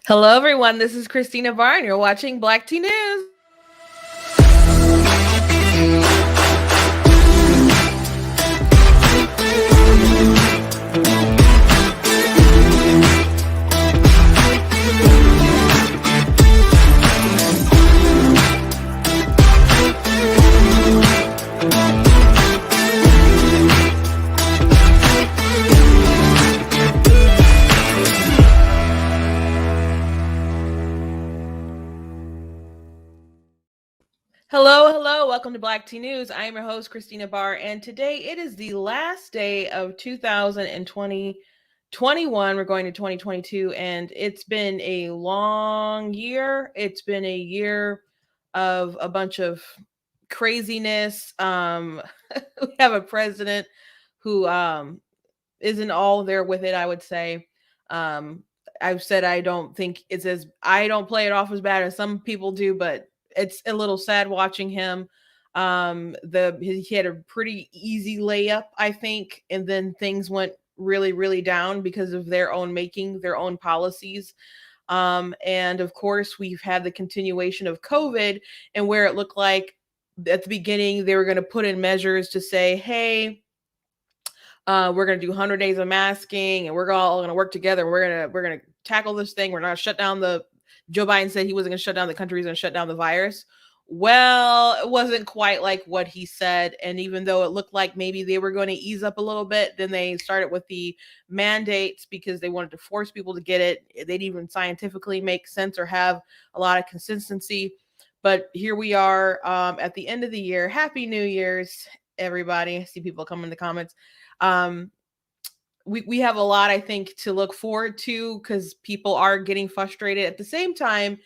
Hello, everyone. This is Christina Barr, and you're watching Black Tea News. Hello. Welcome to Black Tea News. I am your host, Christina Barr, and today it is the last day of 2021. We're going to 2022, and it's been a long year. It's been a year of a bunch of craziness. We have a president who isn't all there with it, I would say. I've said I don't play it off as bad as some people do, but it's a little sad watching him. He had a pretty easy layup, I think, and then things went really down because of their own making, their own policies. And of course, we've had the continuation of COVID, and where it looked like at the beginning they were going to put in measures to say, hey, we're going to do 100 days of masking, and we're all going to work together. We're going to tackle this thing. We're not shut down Joe Biden said he wasn't going to shut down the country. He's going to shut down the virus. Well, it wasn't quite like what he said. And even though it looked like maybe they were going to ease up a little bit, then they started with the mandates because they wanted to force people to get it. They didn't even scientifically make sense or have a lot of consistency. But here we are at the end of the year. Happy New Year's, everybody. I see people come in the comments. We have a lot, I think, to look forward to because people are getting frustrated. At the same time,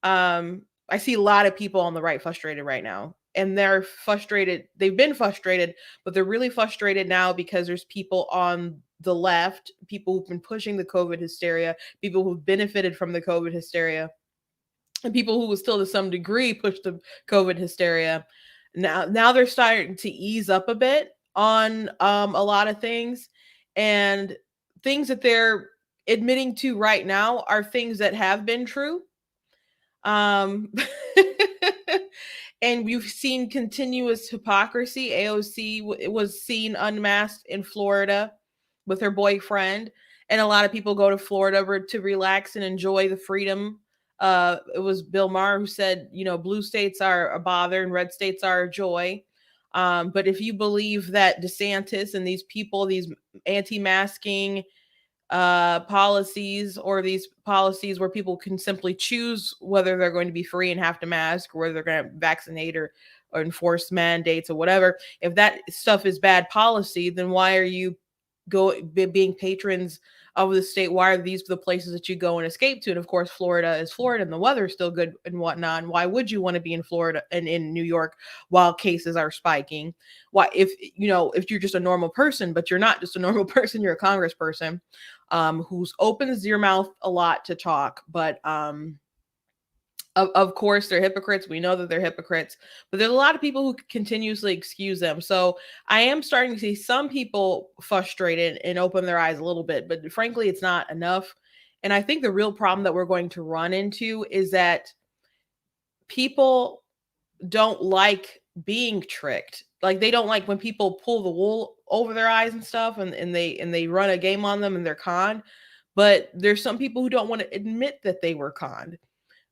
I see a lot of people on the right frustrated right now, and they're frustrated. They've been frustrated, but they're really frustrated now because there's people on the left, people who've been pushing the COVID hysteria, people who've benefited from the COVID hysteria, and people who will still to some degree push the COVID hysteria. Now they're starting to ease up a bit on a lot of things, and things that they're admitting to right now are things that have been true. Um, and we've seen continuous hypocrisy. AOC was seen unmasked in Florida with her boyfriend, and a lot of people go to Florida to relax and enjoy the freedom. It was Bill Maher who said, blue states are a bother and red states are a joy. But if you believe that DeSantis and these people, these anti-masking policies, or these policies where people can simply choose whether they're going to be free and have to mask, or whether they're going to vaccinate or enforce mandates or whatever, if that stuff is bad policy, then why are you being patrons of the state? Why are these the places that you go and escape to? And of course, Florida is Florida, and the weather is still good and whatnot. And why would you want to be in Florida and in New York while cases are spiking? Why, if you're just a normal person, but you're not just a normal person, you're a congressperson who opens your mouth a lot to talk, but of course, they're hypocrites. We know that they're hypocrites, but there's a lot of people who continuously excuse them. So I am starting to see some people frustrated and open their eyes a little bit, but frankly, it's not enough. And I think the real problem that we're going to run into is that people don't like being tricked. Like, they don't like when people pull the wool over their eyes and stuff, and they run a game on them and they're conned. But there's some people who don't want to admit that they were conned,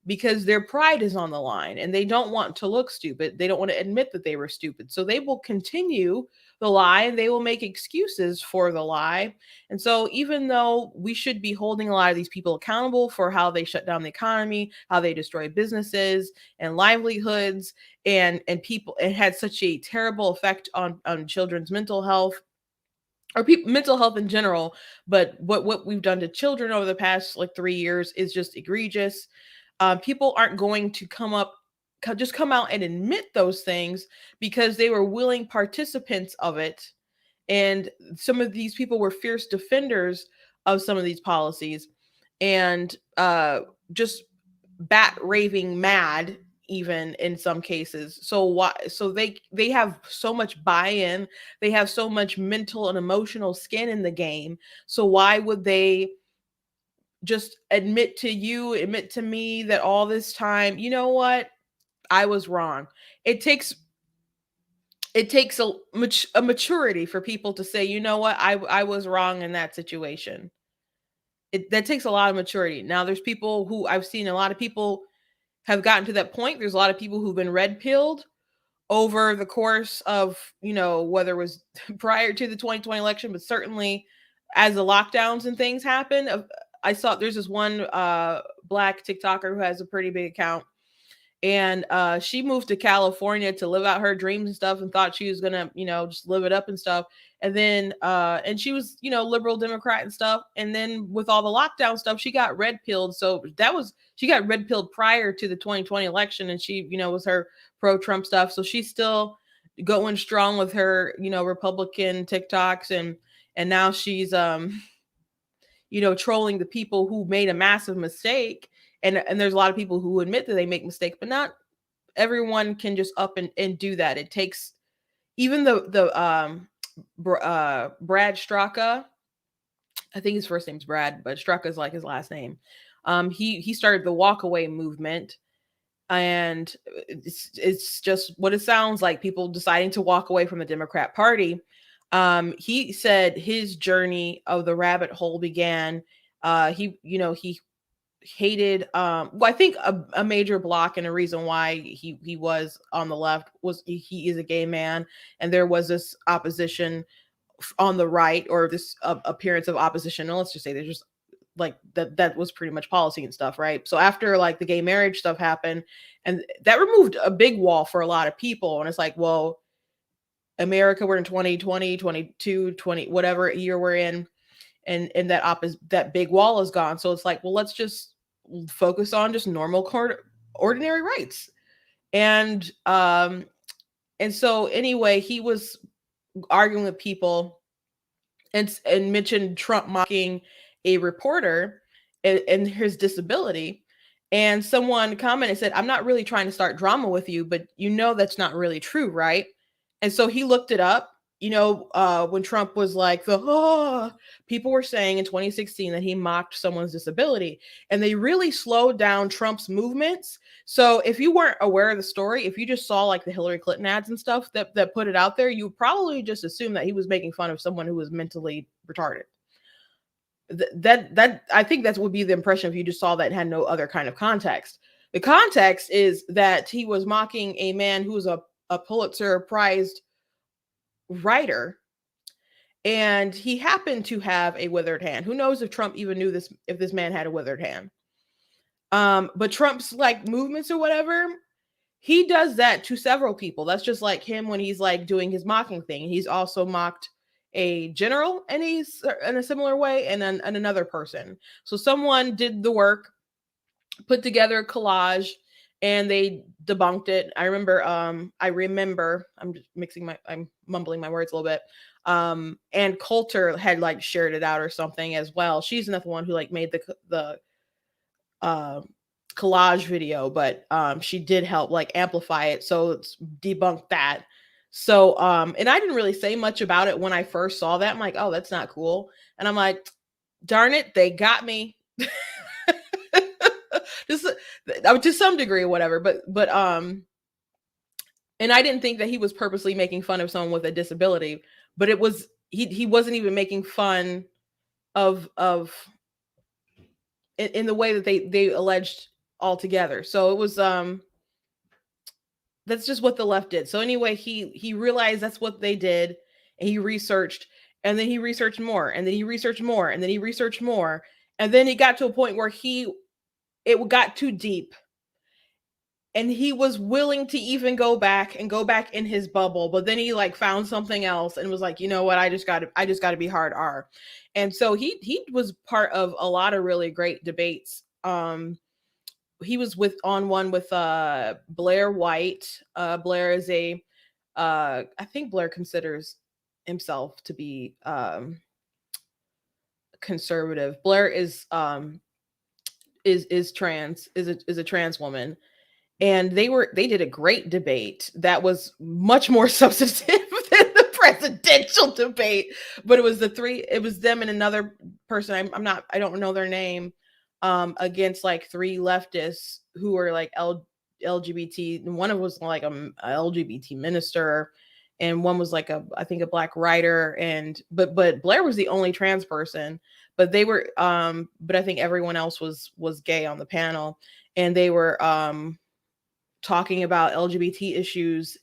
because their pride is on the line and they don't want to look stupid. They don't want to admit that they were stupid. So they will continue the lie and they will make excuses for the lie. And so even though we should be holding a lot of these people accountable for how they shut down the economy, how they destroy businesses and livelihoods, and people, it had such a terrible effect on children's mental health, or mental health in general. But what we've done to children over the past 3 years is just egregious. People aren't going to come out and admit those things because they were willing participants of it. And some of these people were fierce defenders of some of these policies, and just bat raving mad, even in some cases. So they have so much buy-in, they have so much mental and emotional skin in the game. So why would they just admit to me that all this time, you know what, I was wrong. It takes a maturity for people to say, you know what, I was wrong in that situation. That takes a lot of maturity. Now, there's people who I've seen, a lot of people have gotten to that point. There's a lot of people who've been red pilled over the course of, whether it was prior to the 2020 election, but certainly as the lockdowns and things happen. I saw there's this one Black TikToker who has a pretty big account, and she moved to California to live out her dreams and stuff, and thought she was gonna, just live it up and stuff. And then and she was, liberal Democrat and stuff. And then with all the lockdown stuff, she got red pilled. So she got red pilled prior to the 2020 election, and she, was her pro Trump stuff. So she's still going strong with her, Republican TikToks, and now she's trolling the people who made a massive mistake. And there's a lot of people who admit that they make mistakes, but not everyone can just up and do that. It takes even the Brad Straka, I think his first name's Brad, but Straka is like his last name. He started the walkaway movement, and it's just what it sounds like, people deciding to walk away from the Democrat Party. He said his journey of the rabbit hole began. He hated I think a major block and a reason why he was on the left was he is a gay man, and there was this opposition on the right, or this appearance of opposition. And let's just say there's just like that was pretty much policy and stuff, right? So after like the gay marriage stuff happened, and that removed a big wall for a lot of people. And it's like, well, America, we're in 2020, 22, 20, whatever year we're in, and that big wall is gone. So it's like, well, let's just focus on just normal ordinary rights. And so anyway, he was arguing with people and mentioned Trump mocking a reporter and his disability. And someone commented and said, "I'm not really trying to start drama with you, but that's not really true, right?" And so he looked it up. When Trump was like people were saying in 2016 that he mocked someone's disability, and they really slowed down Trump's movements. So if you weren't aware of the story, if you just saw like the Hillary Clinton ads and stuff that put it out there, you probably just assume that he was making fun of someone who was mentally retarded. That I think that would be the impression if you just saw that and had no other kind of context. The context is that he was mocking a man who was a Pulitzer Prize writer, and he happened to have a withered hand. Who knows if Trump even knew this, if this man had a withered hand. But Trump's like movements or whatever, he does that to several people. That's just like him when he's like doing his mocking thing. He's also mocked a general, and he's in a similar way, and another person. So someone did the work, put together a collage, and they debunked it. I remember, I'm just I'm mumbling my words a little bit. And Coulter had like shared it out or something as well. She's not the one who like made the collage video, but she did help like amplify it. So it's debunked that. So, and I didn't really say much about it when I first saw that. I'm like, oh, that's not cool. And I'm like, darn it, they got me. Just to some degree or whatever, but and I didn't think that he was purposely making fun of someone with a disability, but it was, he wasn't even making fun of in the way that they alleged altogether. So it was that's just what the left did. So anyway, he realized that's what they did, and he researched, and then he researched more, and then he researched more, and then he researched more, and then he got to a point where it got too deep, and he was willing to even go back in his bubble, but then he like found something else and was like, you know what, I just got to be hard R. And so he was part of a lot of really great debates. He was on one with Blair White. Blair is I think Blair considers himself to be conservative. Blair is trans, is a trans woman, and they did a great debate that was much more substantive than the presidential debate. But it was them and another person. I don't know their name. against like three leftists who were like LGBT. And one of was like a LGBT minister, and one was like I think a black writer, and but Blair was the only trans person, but they were but I think everyone else was gay on the panel, and they were talking about LGBT issues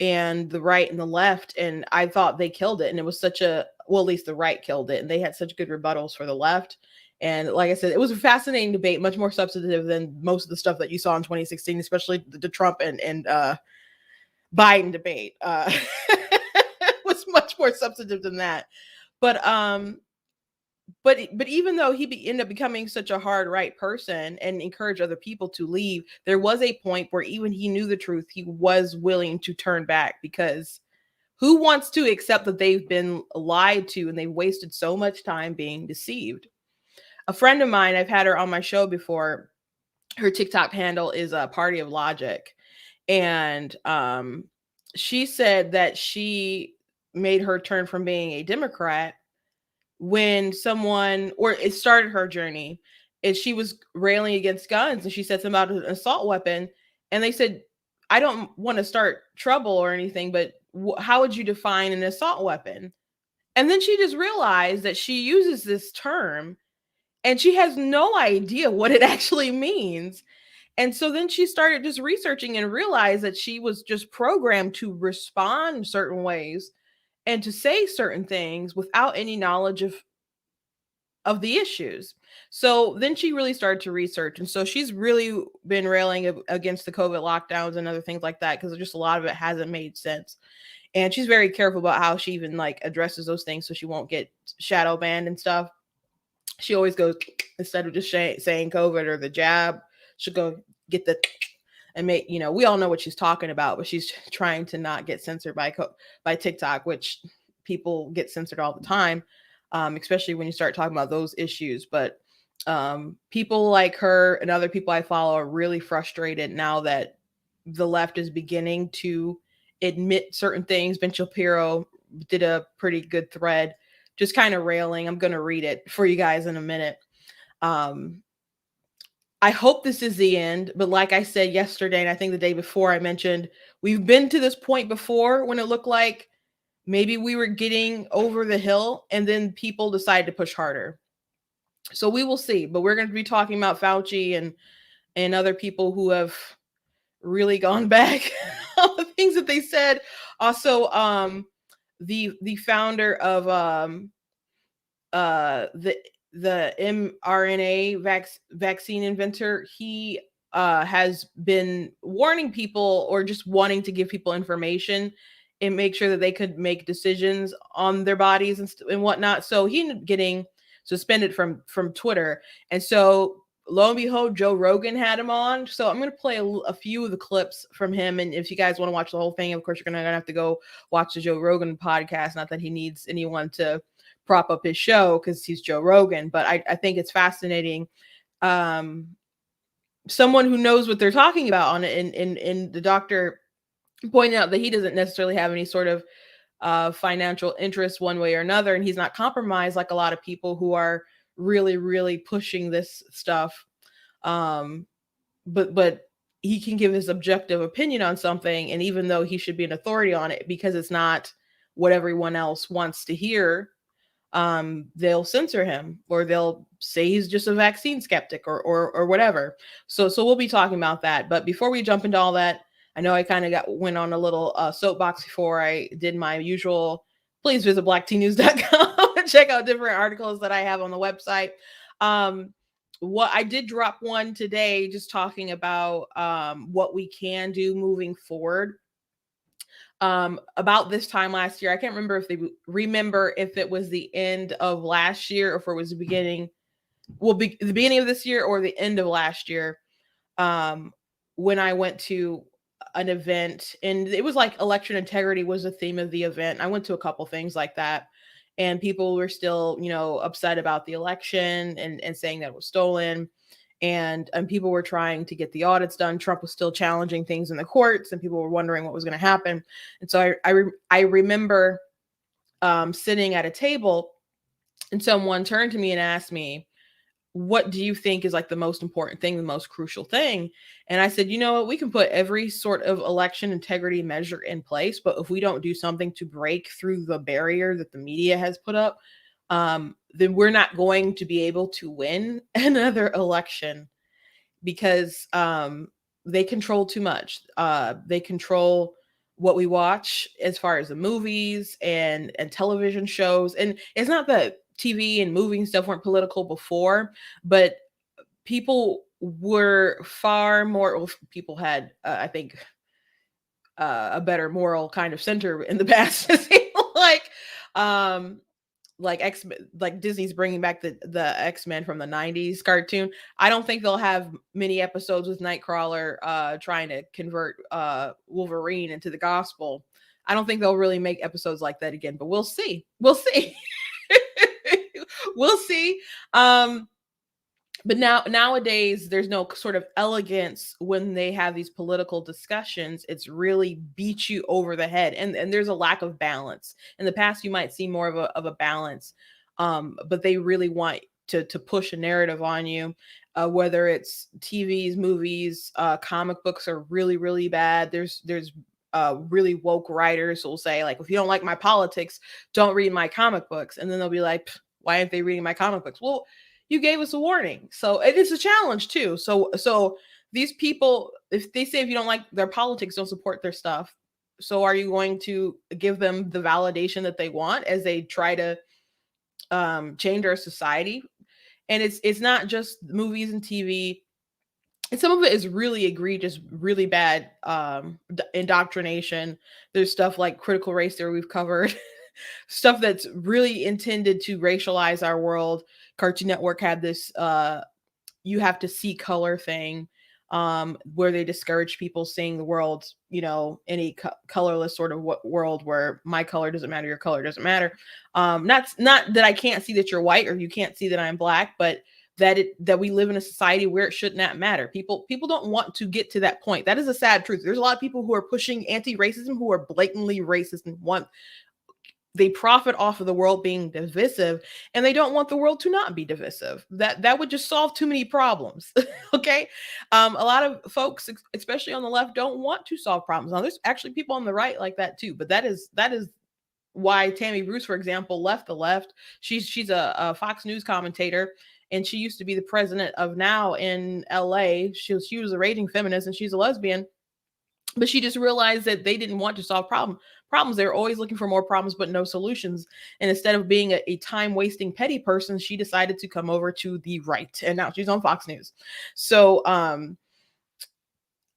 and the right and the left, and I thought they killed it, and it was such a, well, at least the right killed it, and they had such good rebuttals for the left. And like I said, it was a fascinating debate, much more substantive than most of the stuff that you saw in 2016, especially the Trump and Biden debate. Was much more substantive than that. But even though ended up becoming such a hard right person and encouraged other people to leave, there was a point where even he knew the truth, he was willing to turn back, because who wants to accept that they've been lied to and they've wasted so much time being deceived? A friend of mine, I've had her on my show before. Her TikTok handle is a Party of Logic, and she said that she made her turn from being a Democrat when someone, or it started her journey, and she was railing against guns, and she said something about an assault weapon, and they said, I don't want to start trouble or anything, but how would you define an assault weapon? And then she just realized that she uses this term and she has no idea what it actually means. And so then she started just researching and realized that she was just programmed to respond certain ways and to say certain things without any knowledge of the issues. So then she really started to research. And so she's really been railing against the COVID lockdowns and other things like that, because just a lot of it hasn't made sense. And she's very careful about how she even like addresses those things so she won't get shadow banned and stuff. She always goes, instead of just saying COVID or the jab, she'll go get the and make, we all know what she's talking about, but she's trying to not get censored by TikTok, which people get censored all the time, especially when you start talking about those issues. But people like her and other people I follow are really frustrated now that the left is beginning to admit certain things. Ben Shapiro did a pretty good thread just kind of railing. I'm going to read it for you guys in a minute. I hope this is the end, but like I said yesterday, and I think the day before, I mentioned we've been to this point before when it looked like maybe we were getting over the hill, and then people decide to push harder. So we will see, but we're going to be talking about Fauci and other people who have really gone back on the things that they said. Also, the founder of the mRNA vaccine inventor, he has been warning people, or just wanting to give people information and make sure that they could make decisions on their bodies and whatnot. So he ended up getting suspended from Twitter. And so lo and behold, Joe Rogan had him on. So I'm going to play a few of the clips from him. And if you guys want to watch the whole thing, of course, you're going to have to go watch the Joe Rogan podcast. Not that he needs anyone to prop up his show, because he's Joe Rogan, but I think it's fascinating. Someone who knows what they're talking about on it, and the doctor pointed out that he doesn't necessarily have any sort of financial interest one way or another, and he's not compromised like a lot of people who are really, really pushing this stuff. But he can give his objective opinion on something, and even though he should be an authority on it, because it's not what everyone else wants to hear, they'll censor him, or they'll say he's just a vaccine skeptic or whatever. So we'll be talking about that. But before we jump into all that, I know I kind of went on a little soapbox before I did my usual. Please visit blacktnews.com and check out different articles that I have on the website. What I did drop one today, just talking about what we can do moving forward. About this time last year, I can't remember if it was the end of last year, or if it was the beginning of this year or the end of last year, when I went to an event, and it was like election integrity was the theme of the event. I went to a couple things like that, and people were still, upset about the election and saying that it was stolen. And people were trying to get the audits done. Trump was still challenging things in the courts, and people were wondering what was going to happen. And so I remember sitting at a table, and someone turned to me and asked me, what do you think is like the most important thing, the most crucial thing? And I said, you know what, we can put every sort of election integrity measure in place, but if we don't do something to break through the barrier that the media has put up, then we're not going to be able to win another election because they control too much. They control what we watch as far as the movies and television shows. And it's not that TV and movie and stuff weren't political before, but people were far more. Well, people had, I think, a better moral kind of center in the past. like, um, like X, like Disney's bringing back the X-Men from the 90s cartoon. I don't think they'll have many episodes with Nightcrawler trying to convert Wolverine into the gospel. I don't think they'll really make episodes like that again, but we'll see. We'll see. We'll see. But nowadays there's no sort of elegance when they have these political discussions. It's really beat you over the head, and there's a lack of balance. In the past you might see more of a balance, but they really want to push a narrative on you, whether it's TVs, movies, comic books are really bad. There's really woke writers who will say, like, if you don't like my politics, don't read my comic books. And then they'll be like, why aren't they reading my comic books? Well, you gave us a warning. So it is a challenge too. So these people, if they say if you don't like their politics, don't support their stuff. So are you going to give them the validation that they want as they try to change our society? And it's not just movies and TV. And some of it is really egregious, really bad indoctrination. There's stuff like critical race theory we've covered, stuff that's really intended to racialize our world. Cartoon Network had this you have to see color thing, where they discourage people seeing the world, any colorless sort of world where my color doesn't matter, your color doesn't matter. Not that I can't see that you're white or you can't see that I'm black, but that we live in a society where it should not matter. People don't want to get to that point. That is a sad truth. There's a lot of people who are pushing anti-racism who are blatantly racist and they profit off of the world being divisive, and they don't want the world to not be divisive. That would just solve too many problems. Okay. A lot of folks, especially on the left, don't want to solve problems. Now there's actually people on the right like that too, but that is why Tammy Bruce, for example, left the left. She's a Fox News commentator, and she used to be the president of Now in LA. She was a raging feminist, and she's a lesbian. But she just realized that they didn't want to solve problems. They were always looking for more problems, but no solutions. And instead of being a time-wasting petty person, she decided to come over to the right. And now she's on Fox News. So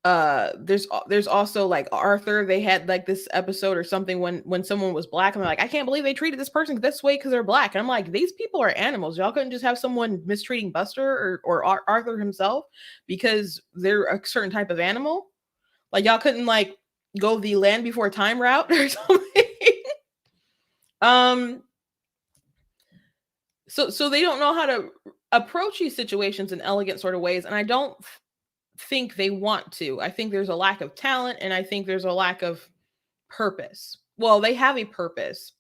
there's also like Arthur. They had like this episode or something when someone was black, and they're like, I can't believe they treated this person this way because they're black. And I'm like, these people are animals. Y'all couldn't just have someone mistreating Buster or Arthur himself because they're a certain type of animal. Like, y'all couldn't like go the Land Before Time route or something. So they don't know how to approach these situations in elegant sort of ways, and I don't think they want to. I think there's a lack of talent, and I think there's a lack of purpose. Well, they have a purpose,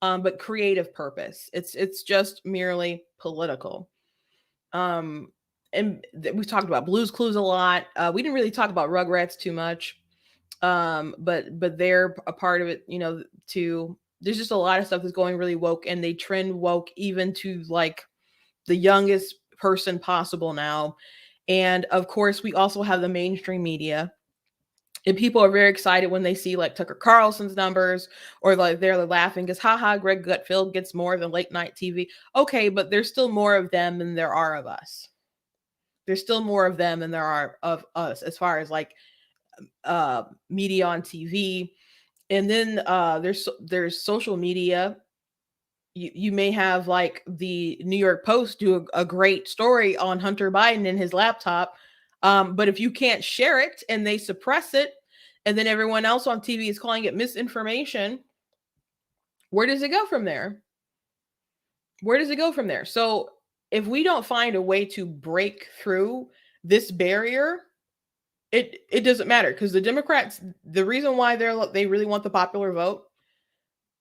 but creative purpose. It's just merely political. And we talked about Blue's Clues a lot. We didn't really talk about Rugrats too much, but they're a part of it, too. There's just a lot of stuff that's going really woke, and they trend woke even to like the youngest person possible now. And of course, we also have the mainstream media. And people are very excited when they see like Tucker Carlson's numbers, or like they're laughing because haha, Greg Gutfeld gets more than late night TV. Okay, but there's still more of them than there are of us. There's still more of them than there are of us as far as like media on TV. And then there's social media. You may have like the New York Post do a great story on Hunter Biden and his laptop. But if you can't share it and they suppress it, and then everyone else on TV is calling it misinformation, where does it go from there? Where does it go from there? So if we don't find a way to break through this barrier, it doesn't matter, because the Democrats, the reason why they really want the popular vote,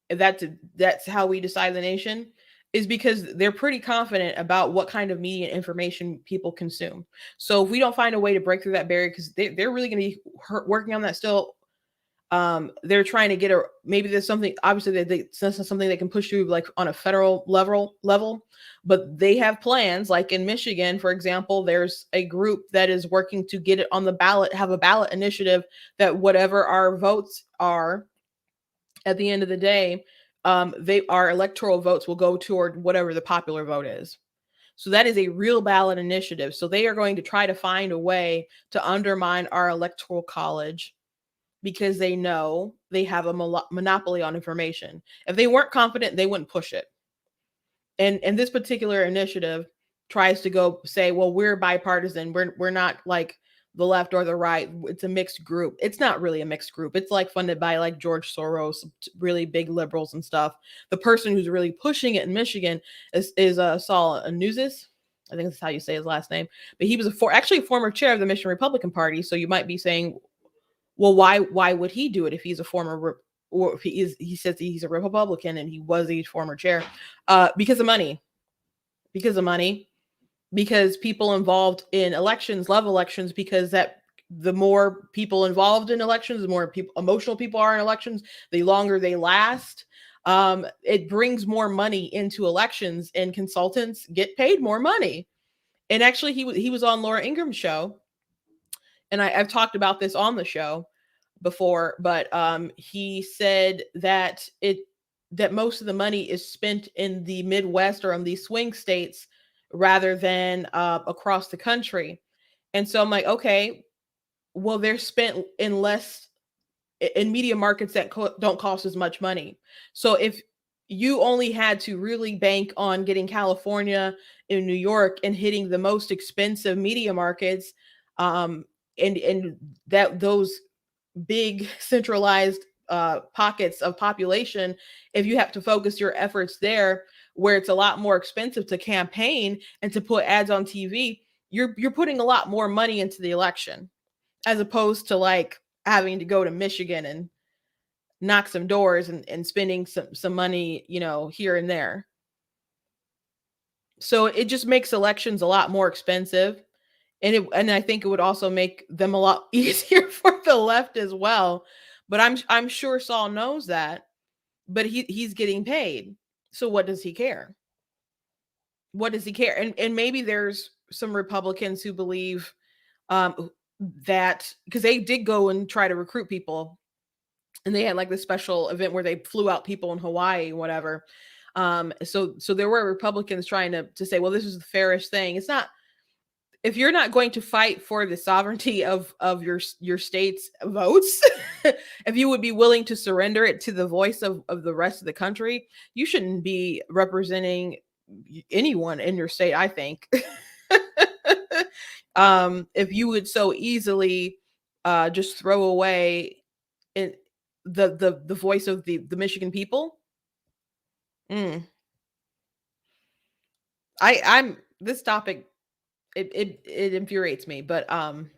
that's how we decide the nation. is because they're pretty confident about what kind of media information people consume. So if we don't find a way to break through that barrier, because they're really going to be working on that still. They're trying to get a, maybe there's something obviously that this is something they can push through like on a federal level, but they have plans. Like in Michigan, for example, there's a group that is working to get it on the ballot, have a ballot initiative that whatever our votes are at the end of the day, our electoral votes will go toward whatever the popular vote is. So that is a real ballot initiative. So they are going to try to find a way to undermine our electoral college because they know they have a monopoly on information. If they weren't confident, they wouldn't push it. And this particular initiative tries to go say, well, we're bipartisan. We're not like the left or the right. It's a mixed group. It's not really a mixed group. It's like funded by like George Soros, really big liberals and stuff. The person who's really pushing it in Michigan is Saul Nuzis. I think that's how you say his last name. But he was actually a former chair of the Michigan Republican Party. So you might be saying, well, why would he do it if he's a former or if he says he's a Republican and he was a former chair? Because of money. Because people involved in elections love elections, because that the more people involved in elections, the more emotional people are in elections, the longer they last. It brings more money into elections, and consultants get paid more money. And actually, he was on Laura Ingram's show, and I've talked about this on the show before, but he said that most of the money is spent in the Midwest or in these swing states rather than across the country. And so I'm like, okay, well, they're spent in media markets that don't cost as much money. So if you only had to really bank on getting California and New York and hitting the most expensive media markets, and that those big centralized pockets of population, if you have to focus your efforts there, where it's a lot more expensive to campaign and to put ads on TV, you're putting a lot more money into the election, as opposed to like having to go to Michigan and knock some doors and spending some money, here and there. So it just makes elections a lot more expensive. And I think it would also make them a lot easier for the left as well. But I'm sure Saul knows that, but he's getting paid. So what does he care? What does he care? And maybe there's some Republicans who believe that, because they did go and try to recruit people, and they had like this special event where they flew out people in Hawaii, whatever. So there were Republicans trying to say, well, this is the fairest thing. It's not. If you're not going to fight for the sovereignty of your state's votes, if you would be willing to surrender it to the voice of the rest of the country, you shouldn't be representing anyone in your state, I think. If you would so easily just throw away the voice of the Michigan people. I'm this topic, it infuriates me, but and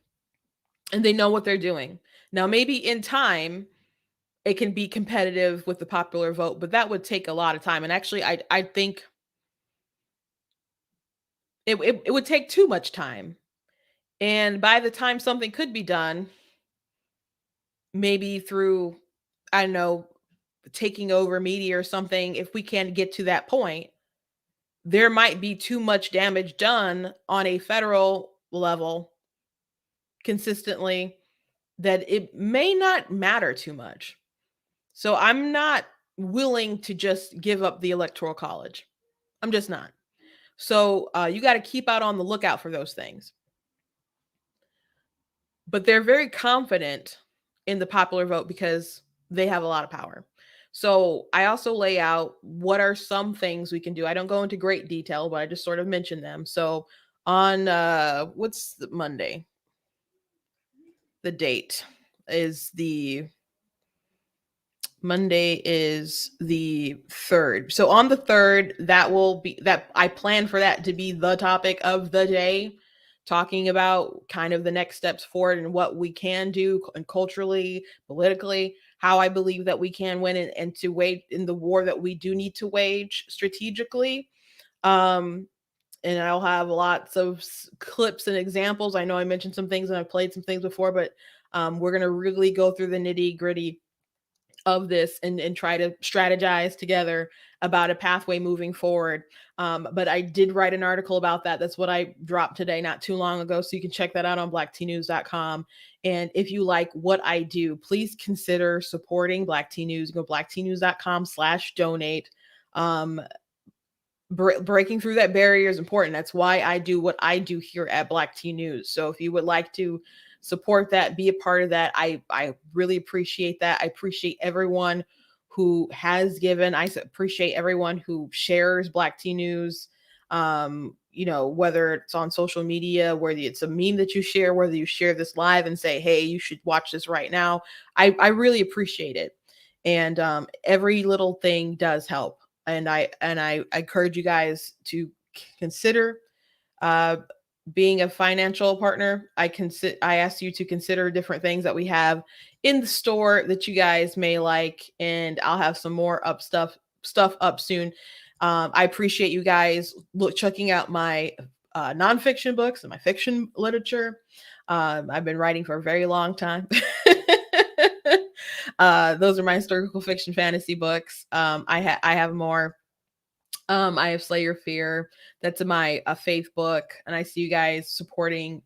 they know what they're doing. Now maybe in time it can be competitive with the popular vote, but that would take a lot of time. And actually I think it would take too much time. And by the time something could be done, maybe through, I don't know, taking over media or something, if we can get to that point, there might be too much damage done on a federal level consistently that it may not matter too much. So I'm not willing to just give up the electoral college. I'm just not. So you got to keep out on the lookout for those things. But they're very confident in the popular vote because they have a lot of power. So I also lay out what are some things we can do. I don't go into great detail, but I just sort of mention them. So on what's the Monday? The date is the Monday is the 3rd. So on the 3rd, I plan for that to be the topic of the day, talking about kind of the next steps forward and what we can do and culturally, politically, how I believe that we can win, and to wage in the war that we do need to wage strategically. Um, and I'll have lots of clips and examples. I know I mentioned some things and I've played some things before, but we're going to really go through the nitty gritty of this, and try to strategize together about a pathway moving forward. But I did write an article about that. That's what I dropped today, not too long ago. So you can check that out on blacktnews.com. And if you like what I do, please consider supporting Black Tea News. Go blacktnews.com/donate. Breaking through that barrier is important. That's why I do what I do here at Black Tea News. So if you would like to support that, be a part of that, I really appreciate that. I appreciate everyone who has given. I appreciate everyone who shares Black Tea News. Whether it's on social media, whether it's a meme that you share, whether you share this live and say, hey, you should watch this right now. I really appreciate it. And every little thing does help. And I encourage you guys to consider being a financial partner. I ask you to consider different things that we have in the store that you guys may like, and I'll have some more stuff up soon. I appreciate you guys checking out my nonfiction books and my fiction literature. I've been writing for a very long time. Those are my historical fiction fantasy books. I have more. I have Slay Your Fear. That's my faith book, and I see you guys supporting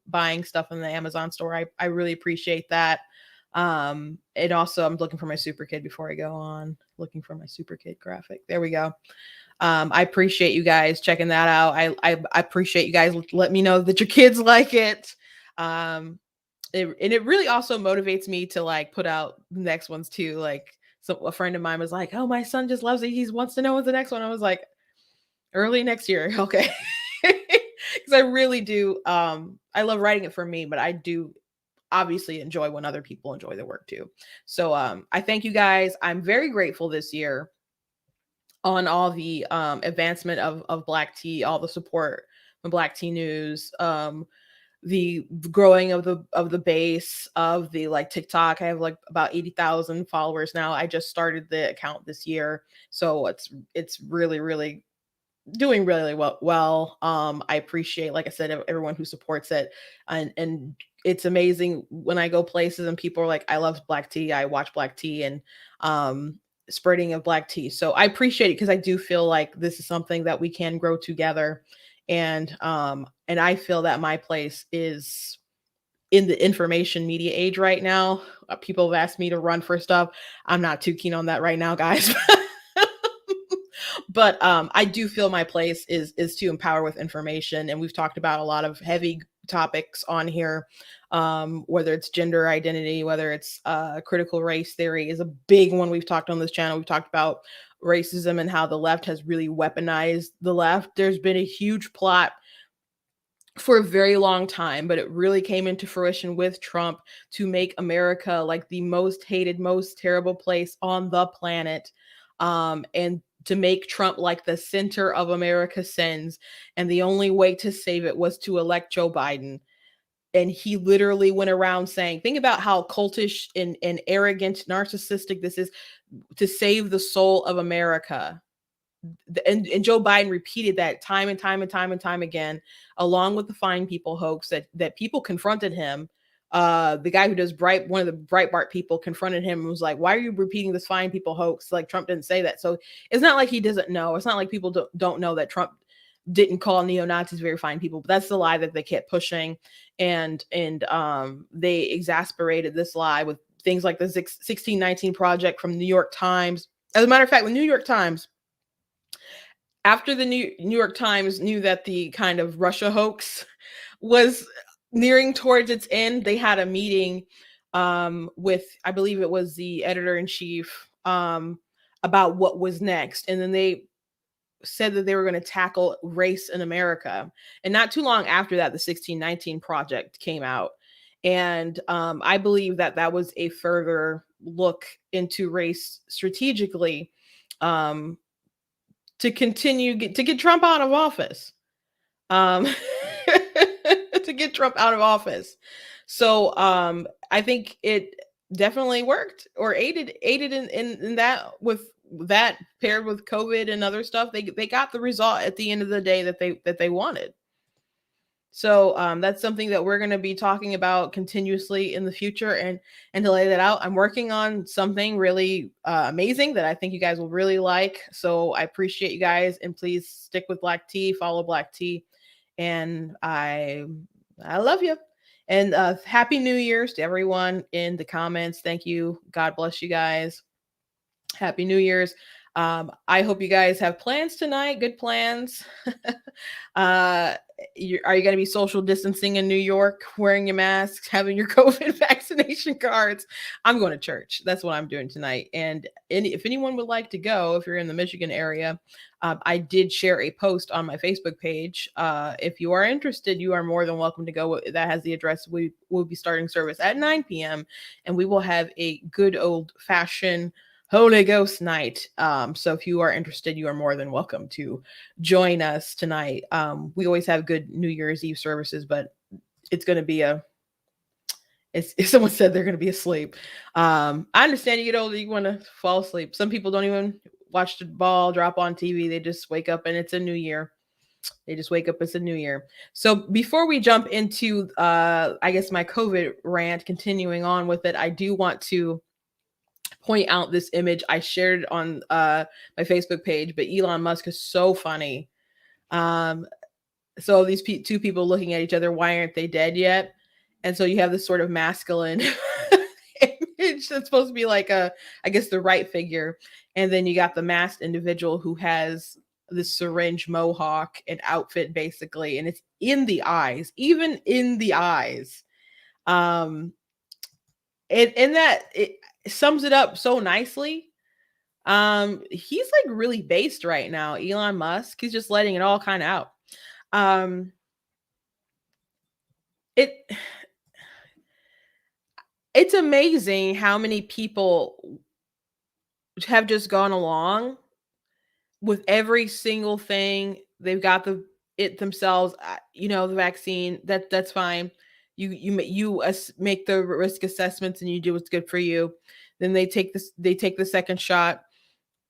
buying stuff in the Amazon store. I really appreciate that. And also, I'm looking for my Super Kid before I go on. Looking for my Super Kid graphic. There we go. I appreciate you guys checking that out. I appreciate you guys let me know that your kids like it. It really also motivates me to like put out the next ones too. Like, so a friend of mine was like, "Oh, my son just loves it. He wants to know what's the next one." I was like, "Early next year, okay?" Because I really do. I love writing it for me, but I do obviously enjoy when other people enjoy the work too. So I thank you guys. I'm very grateful this year on all the advancement of Black tea, all the support from Black Tea News. The growing of the base of the like TikTok. I have like about 80,000 followers now. I just started the account this year, so it's really doing really well. I appreciate, like I said, everyone who supports it, and it's amazing when I go places and people are like, I love Black tea, I watch Black tea, and spreading of Black tea. So I appreciate it because I do feel like this is something that we can grow together. And I feel that my place is in the information media age right now. People have asked me to run for stuff. I'm not too keen on that right now, guys. But I do feel my place is to empower with information, and we've talked about a lot of heavy topics on here, whether it's gender identity, whether it's critical race theory is a big one we've talked on this channel. We've talked about racism and how the left has really weaponized the left. There's been a huge plot for a very long time, but it really came into fruition with Trump to make America like the most hated, most terrible place on the planet. And to make Trump like the center of America's sins. And the only way to save it was to elect Joe Biden. And he literally went around saying, think about how cultish and arrogant, narcissistic this is, to save the soul of America. And Joe Biden repeated that time and time again, along with the Fine People hoax that people confronted him. The guy who does one of the Breitbart people confronted him and was like, why are you repeating this Fine People hoax? Like, Trump didn't say that. So it's not like he doesn't know. It's not like people don't know that Trump didn't call neo-Nazis very fine people, but that's the lie that they kept pushing. And they exasperated this lie with things like the 1619 Project from the New York Times. As a matter of fact, the New York Times, after the New York Times knew that the kind of Russia hoax was nearing towards its end, they had a meeting with, I believe it was the editor-in-chief, about what was next. And then they said that they were going to tackle race in America. And not too long after that, the 1619 Project came out. And I believe that was a further look into race strategically, to continue to get Trump out of office. To get Trump out of office. So I think definitely worked or aided in that, with that paired with COVID and other stuff. They got the result at the end of the day that they wanted. So that's something that we're going to be talking about continuously in the future. And to lay that out, I'm working on something really amazing that I think you guys will really like. So I appreciate you guys, and please stick with Black Tea, follow Black Tea, and I love you. And happy New Year's to everyone in the comments. Thank you. God bless you guys. Happy New Year's. I hope you guys have plans tonight. Good plans. Are you going to be social distancing in New York, wearing your masks, having your COVID vaccination cards? I'm going to church. That's what I'm doing tonight. And if anyone would like to go, if you're in the Michigan area, I did share a post on my Facebook page. If you are interested, you are more than welcome to go. That has the address. We will be starting service at 9 p.m. and we will have a good old fashioned Holy Ghost night. So if you are interested, you are more than welcome to join us tonight. We always have good New Year's Eve services, but it's going to be if someone said they're going to be asleep. I understand you get older, you want to fall asleep. Some people don't even watch the ball drop on TV. They just wake up and it's a new year. They just wake up, it's a new year. So before we jump into, I guess, my COVID rant, continuing on with it, I do want to point out this image I shared on my Facebook page, but Elon Musk is so funny. So these two people looking at each other, why aren't they dead yet? And so you have this sort of masculine image that's supposed to be like I guess the right figure. And then you got the masked individual who has this syringe mohawk and outfit basically, and it's in the eyes, even in the eyes. And that it sums it up so nicely. He's like really based right now, Elon Musk. He's just letting it all kind of out. It's amazing how many people have just gone along with every single thing. They've got it themselves, the vaccine, that's fine. You make the risk assessments and you do what's good for you. Then they take the second shot.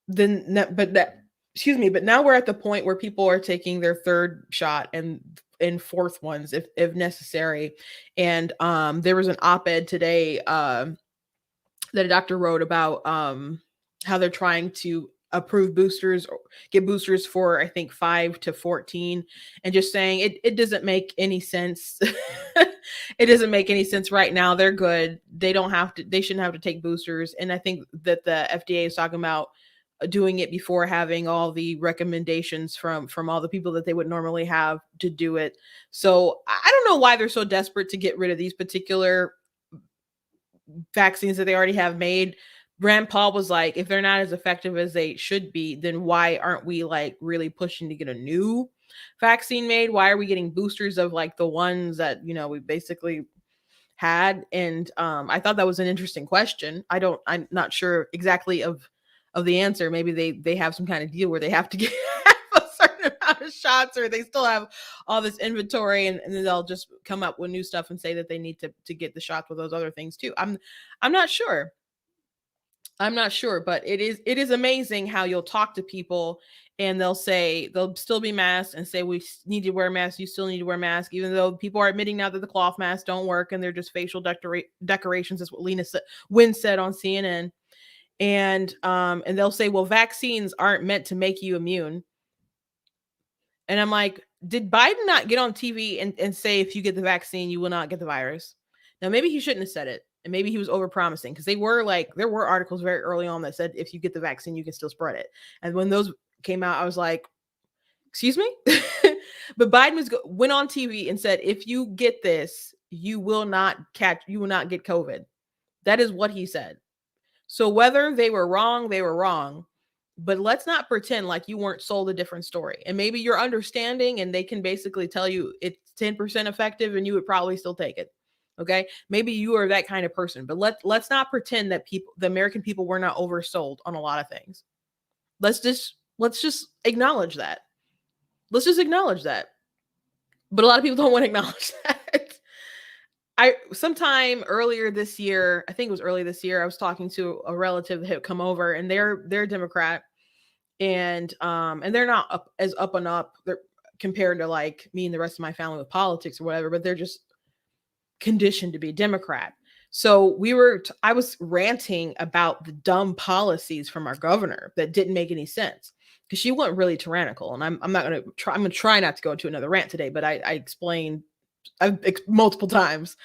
But now we're at the point where people are taking their third shot and fourth ones if necessary. And there was an op-ed today that a doctor wrote about how they're trying to approve boosters, or get boosters for, I think, 5 to 14, and just saying it doesn't make any sense. It doesn't make any sense right now. They're good. They shouldn't have to take boosters. And I think that the FDA is talking about doing it before having all the recommendations from all the people that they would normally have to do it. So I don't know why they're so desperate to get rid of these particular vaccines that they already have made. Rand Paul was like, if they're not as effective as they should be, then why aren't we like really pushing to get a new vaccine made? Why are we getting boosters of like the ones that, we basically had? And I thought that was an interesting question. I'm not sure exactly of the answer. Maybe they have some kind of deal where they have to get a certain amount of shots, or they still have all this inventory, and then they'll just come up with new stuff and say that they need to get the shots with those other things too. I'm not sure. But it is amazing how you'll talk to people and they'll still be masked and say, we need to wear masks. You still need to wear masks, even though people are admitting now that the cloth masks don't work and they're just facial decorations. Is what Wynn said on CNN. And they'll say, well, vaccines aren't meant to make you immune. And I'm like, did Biden not get on TV and say, if you get the vaccine, you will not get the virus? Now, maybe he shouldn't have said it. And maybe he was overpromising, because there were articles very early on that said, if you get the vaccine, you can still spread it. And when those came out, I was like, excuse me? But Biden went on TV and said, if you get this, you will not get COVID. That is what he said. So whether they were wrong, they were wrong. But let's not pretend like you weren't sold a different story. And maybe you're understanding and they can basically tell you it's 10% effective and you would probably still take it. Okay. Maybe you are that kind of person, but let's not pretend that the American people were not oversold on a lot of things. Let's just acknowledge that. Let's just acknowledge that. But a lot of people don't want to acknowledge that. Sometime earlier this year, I think it was early this year, I was talking to a relative that had come over, and they're Democrat, and they're not as up and up they're, compared to like me and the rest of my family with politics or whatever, but they're just conditioned to be Democrat. So I was ranting about the dumb policies from our governor that didn't make any sense, because she went really tyrannical. And I'm not going to try. I'm going to try not to go into another rant today, but I explained multiple times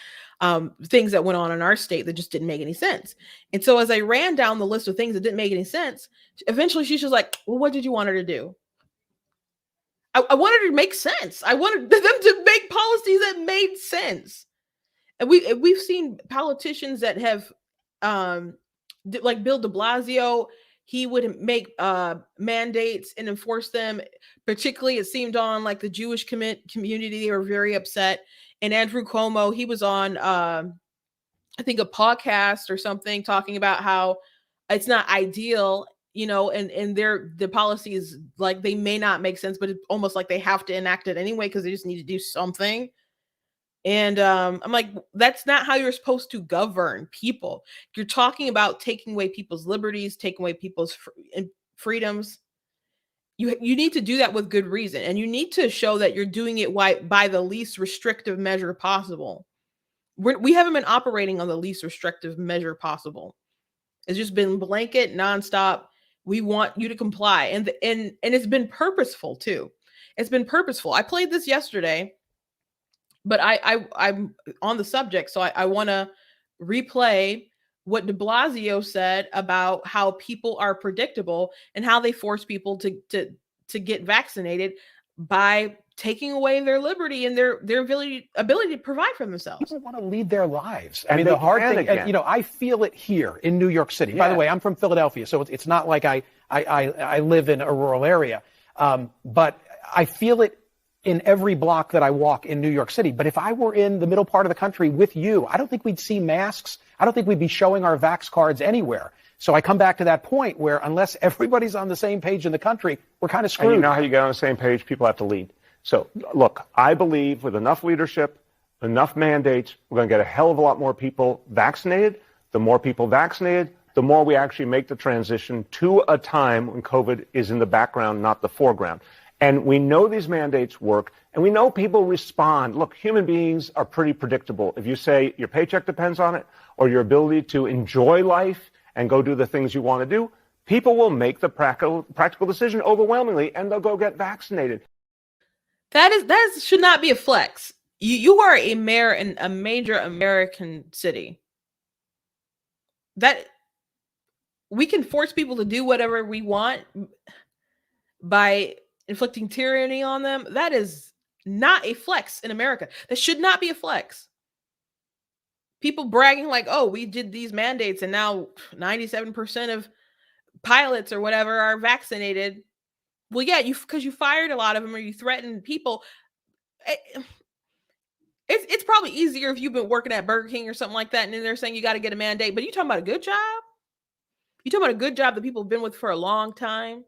things that went on in our state that just didn't make any sense. And so as I ran down the list of things that didn't make any sense, eventually she's just like, well, what did you want her to do? I wanted her to make sense. I wanted them to make policies that made sense. And we've seen politicians that have like Bill de Blasio. He would make mandates and enforce them. Particularly, it seemed on like the Jewish community. They were very upset. And Andrew Cuomo, he was on, I think, a podcast or something, talking about how it's not ideal, and the policies, like, they may not make sense, but it's almost like they have to enact it anyway because they just need to do something. And I'm like, that's not how you're supposed to govern people. You're talking about taking away people's liberties, taking away people's freedoms. You need to do that with good reason, and you need to show that you're doing it by the least restrictive measure possible. We haven't been operating on the least restrictive measure possible. It's just been blanket, nonstop. We want you to comply, and it's been purposeful too. It's been purposeful. I played this yesterday, but I'm on the subject, so I want to replay what de Blasio said about how people are predictable and how they force people to get vaccinated by taking away their liberty and their ability to provide for themselves. People want to lead their lives. I mean, the hard thing, and, I feel it here in New York City. Yeah. By the way, I'm from Philadelphia, so it's not like I live in a rural area, but I feel it in every block that I walk in New York City. But if I were in the middle part of the country with you, I don't think we'd see masks. I don't think we'd be showing our vax cards anywhere. So I come back to that point where unless everybody's on the same page in the country, we're kind of screwed. And you know how you get on the same page? People have to lead. So, look, I believe with enough leadership, enough mandates, we're going to get a hell of a lot more people vaccinated. The more people vaccinated, the more we actually make the transition to a time when COVID is in the background, not the foreground. And we know these mandates work, and we know people respond. Look, human beings are pretty predictable. If you say your paycheck depends on it, or your ability to enjoy life and go do the things you want to do, people will make the practical decision overwhelmingly, and they'll go get vaccinated. That should not be a flex. You are a mayor in a major American city. That we can force people to do whatever we want by inflicting tyranny on them. That is not a flex in America. That should not be a flex. People bragging like, oh, we did these mandates and now 97% of pilots or whatever are vaccinated. Well, yeah, because you fired a lot of them or you threatened people. It's probably easier if you've been working at Burger King or something like that, and then they're saying you got to get a mandate. But you talking about a good job? You talking about a good job that people have been with for a long time?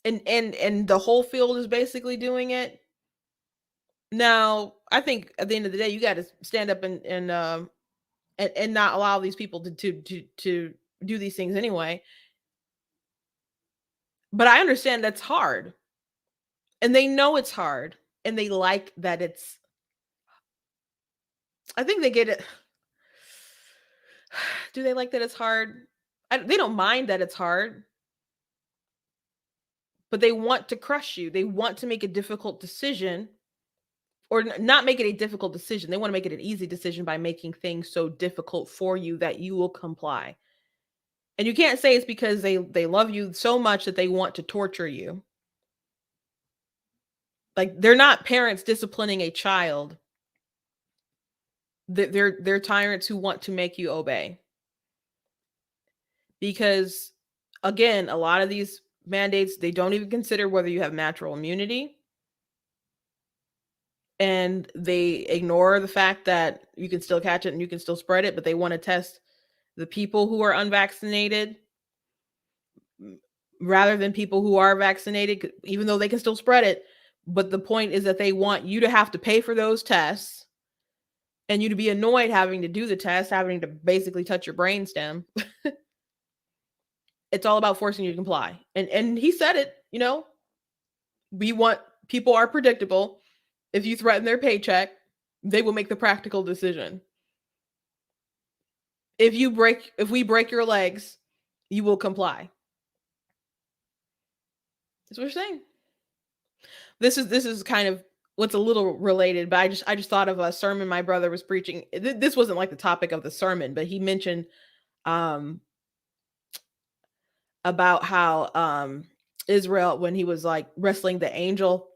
And the whole field is basically doing it. Now, I think at the end of the day, you got to stand up and not allow these people to do these things anyway. But I understand that's hard, and they know it's hard, and they like that it's. I think they get it. Do they like that it's hard? They don't mind that it's hard. But they want to crush you. They want to make a difficult decision, or not make it a difficult decision. They want to make it an easy decision by making things so difficult for you that you will comply. And you can't say it's because they love you so much that they want to torture you. Like, they're not parents disciplining a child. They're tyrants who want to make you obey. Because, again, a lot of these mandates, they don't even consider whether you have natural immunity, and they ignore the fact that you can still catch it and you can still spread it, but they want to test the people who are unvaccinated rather than people who are vaccinated, even though they can still spread it. But the point is that they want you to have to pay for those tests and you to be annoyed having to do the test, having to basically touch your brainstem. It's all about forcing you to comply. And he said it, you know, people are predictable. If you threaten their paycheck, they will make the practical decision. If we break your legs, you will comply. That's what you're saying. This is kind of what's a little related, but I just thought of a sermon my brother was preaching. This wasn't like the topic of the sermon, but he mentioned about how Israel, when he was like wrestling the angel,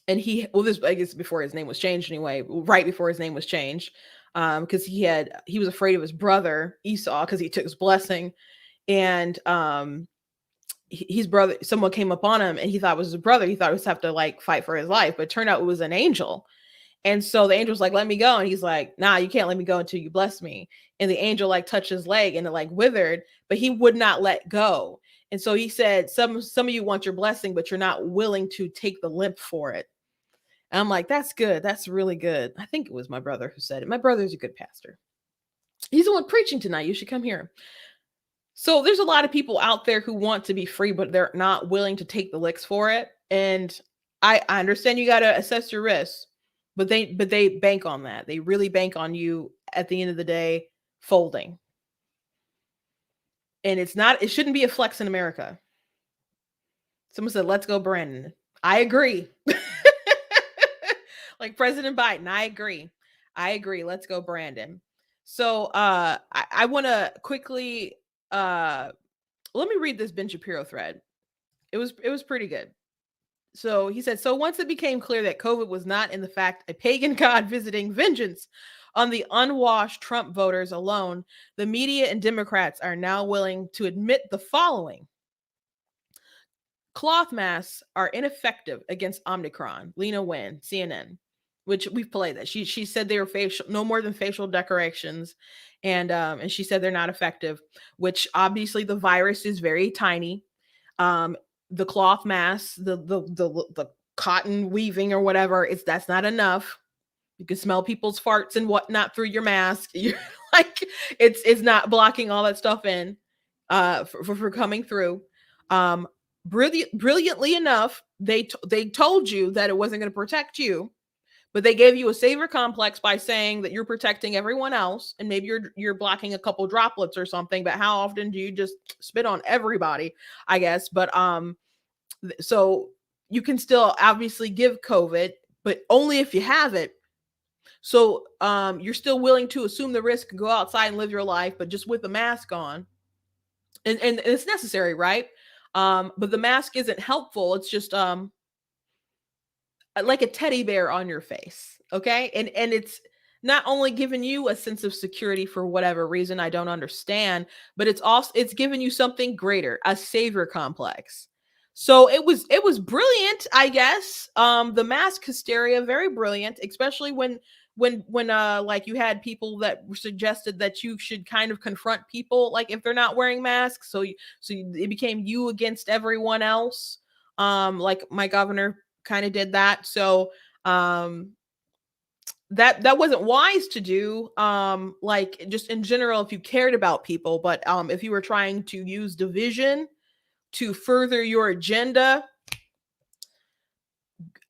and this, I guess before his name was changed anyway, right before his name was changed, because he was afraid of his brother Esau because he took his blessing, and his brother, someone came up on him and he thought it was his brother. He thought he was have to like fight for his life, but it turned out it was an angel. And so the angel's like, let me go. And he's like, nah, you can't let me go until you bless me. And the angel like touched his leg and it like withered, but he would not let go. And so he said, some of you want your blessing, but you're not willing to take the limp for it. And I'm like, that's good. That's really good. I think it was my brother who said it. My brother's a good pastor. He's the one preaching tonight. You should come here. So there's a lot of people out there who want to be free, but they're not willing to take the licks for it. And I understand you got to assess your risks, but they bank on that. They really bank on you at the end of the day folding. And it shouldn't be a flex in America. Someone said, let's go, Brandon. I agree. Like President Biden, I agree. Let's go, Brandon. So I want to quickly let me read this Ben Shapiro thread. It was pretty good. So he said, so once it became clear that COVID was not in the fact a pagan god visiting vengeance on the unwashed Trump voters alone, the media and Democrats are now willing to admit the following. Cloth masks are ineffective against Omicron. Lena Wen, CNN, which we've played that. She said they were no more than facial decorations. And she said they're not effective, which obviously the virus is very tiny. The cloth masks, the cotton weaving or whatever, that's not enough. You can smell people's farts and whatnot through your mask. You're like, it's not blocking all that stuff in for coming through. Brilliantly enough, they told you that it wasn't going to protect you. But they gave you a savior complex by saying that you're protecting everyone else, and maybe you're blocking a couple droplets or something. But how often do you just spit on everybody? I guess. But so you can still obviously give COVID, but only if you have it. So you're still willing to assume the risk and go outside and live your life, but just with a mask on, and it's necessary, right? But the mask isn't helpful. It's just like a teddy bear on your face. Okay. And it's not only giving you a sense of security for whatever reason I don't understand, but it's giving you something greater, a savior complex. So it was brilliant, I guess. The mask hysteria, very brilliant, especially when like you had people that suggested that you should kind of confront people like if they're not wearing masks. So it became you against everyone else. Like my governor kind of did that. So that wasn't wise to do, like just in general if you cared about people, but if you were trying to use division to further your agenda,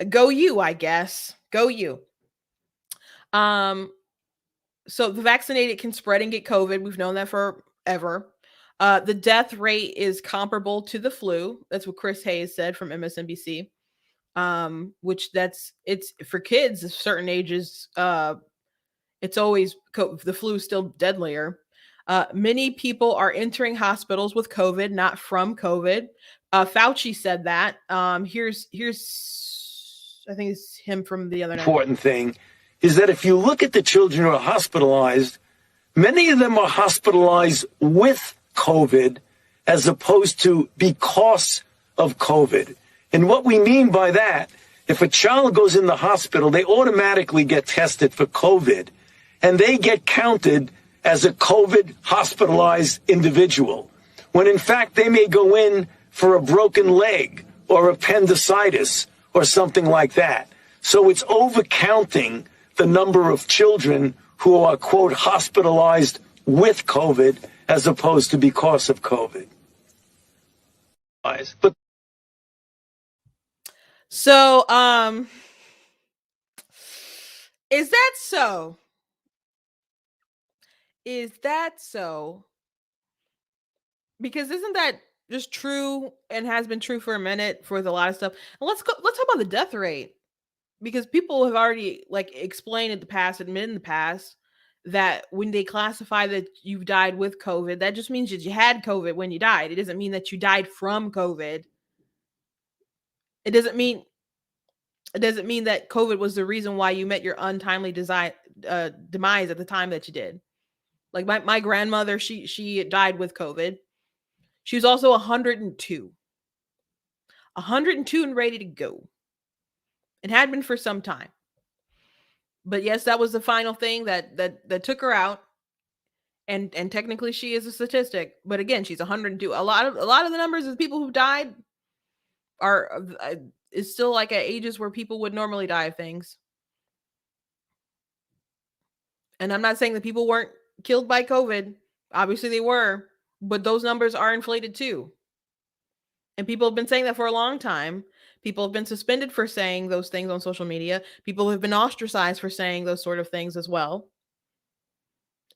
go you, I guess. Go you. So the vaccinated can spread and get COVID. We've known that forever. The death rate is comparable to the flu. That's what Chris Hayes said from MSNBC. Which it's for kids of certain ages. It's always the flu is still deadlier. Many people are entering hospitals with COVID, not from COVID. Fauci said that. Here's I think it's him from the other night. Important thing is that if you look at the children who are hospitalized, many of them are hospitalized with COVID as opposed to because of COVID. And what we mean by that, if a child goes in the hospital, they automatically get tested for COVID, and they get counted as a COVID hospitalized individual, when in fact they may go in for a broken leg or appendicitis or something like that. So it's overcounting the number of children who are, quote, hospitalized with COVID as opposed to because of COVID. But so, is that so? Is that so? Because isn't that just true and has been true for a minute for a lot of stuff? And let's talk about the death rate, because people have already explained in the past, admitted in the past, that when they classify that you've died with COVID, that just means that you had COVID when you died. It doesn't mean that you died from COVID. It doesn't mean that COVID was the reason why you met your untimely demise at the time that you did. Like my grandmother, she died with COVID. She was also 102 and ready to go, and had been for some time. But yes, that was the final thing that took her out. And technically she is a statistic, but again, she's 102. A lot of the numbers of people who died are is still like at ages where people would normally die of things. And I'm not saying that people weren't killed by COVID. Obviously they were, but those numbers are inflated too. And people have been saying that for a long time. People have been suspended for saying those things on social media. People have been ostracized for saying those sort of things as well.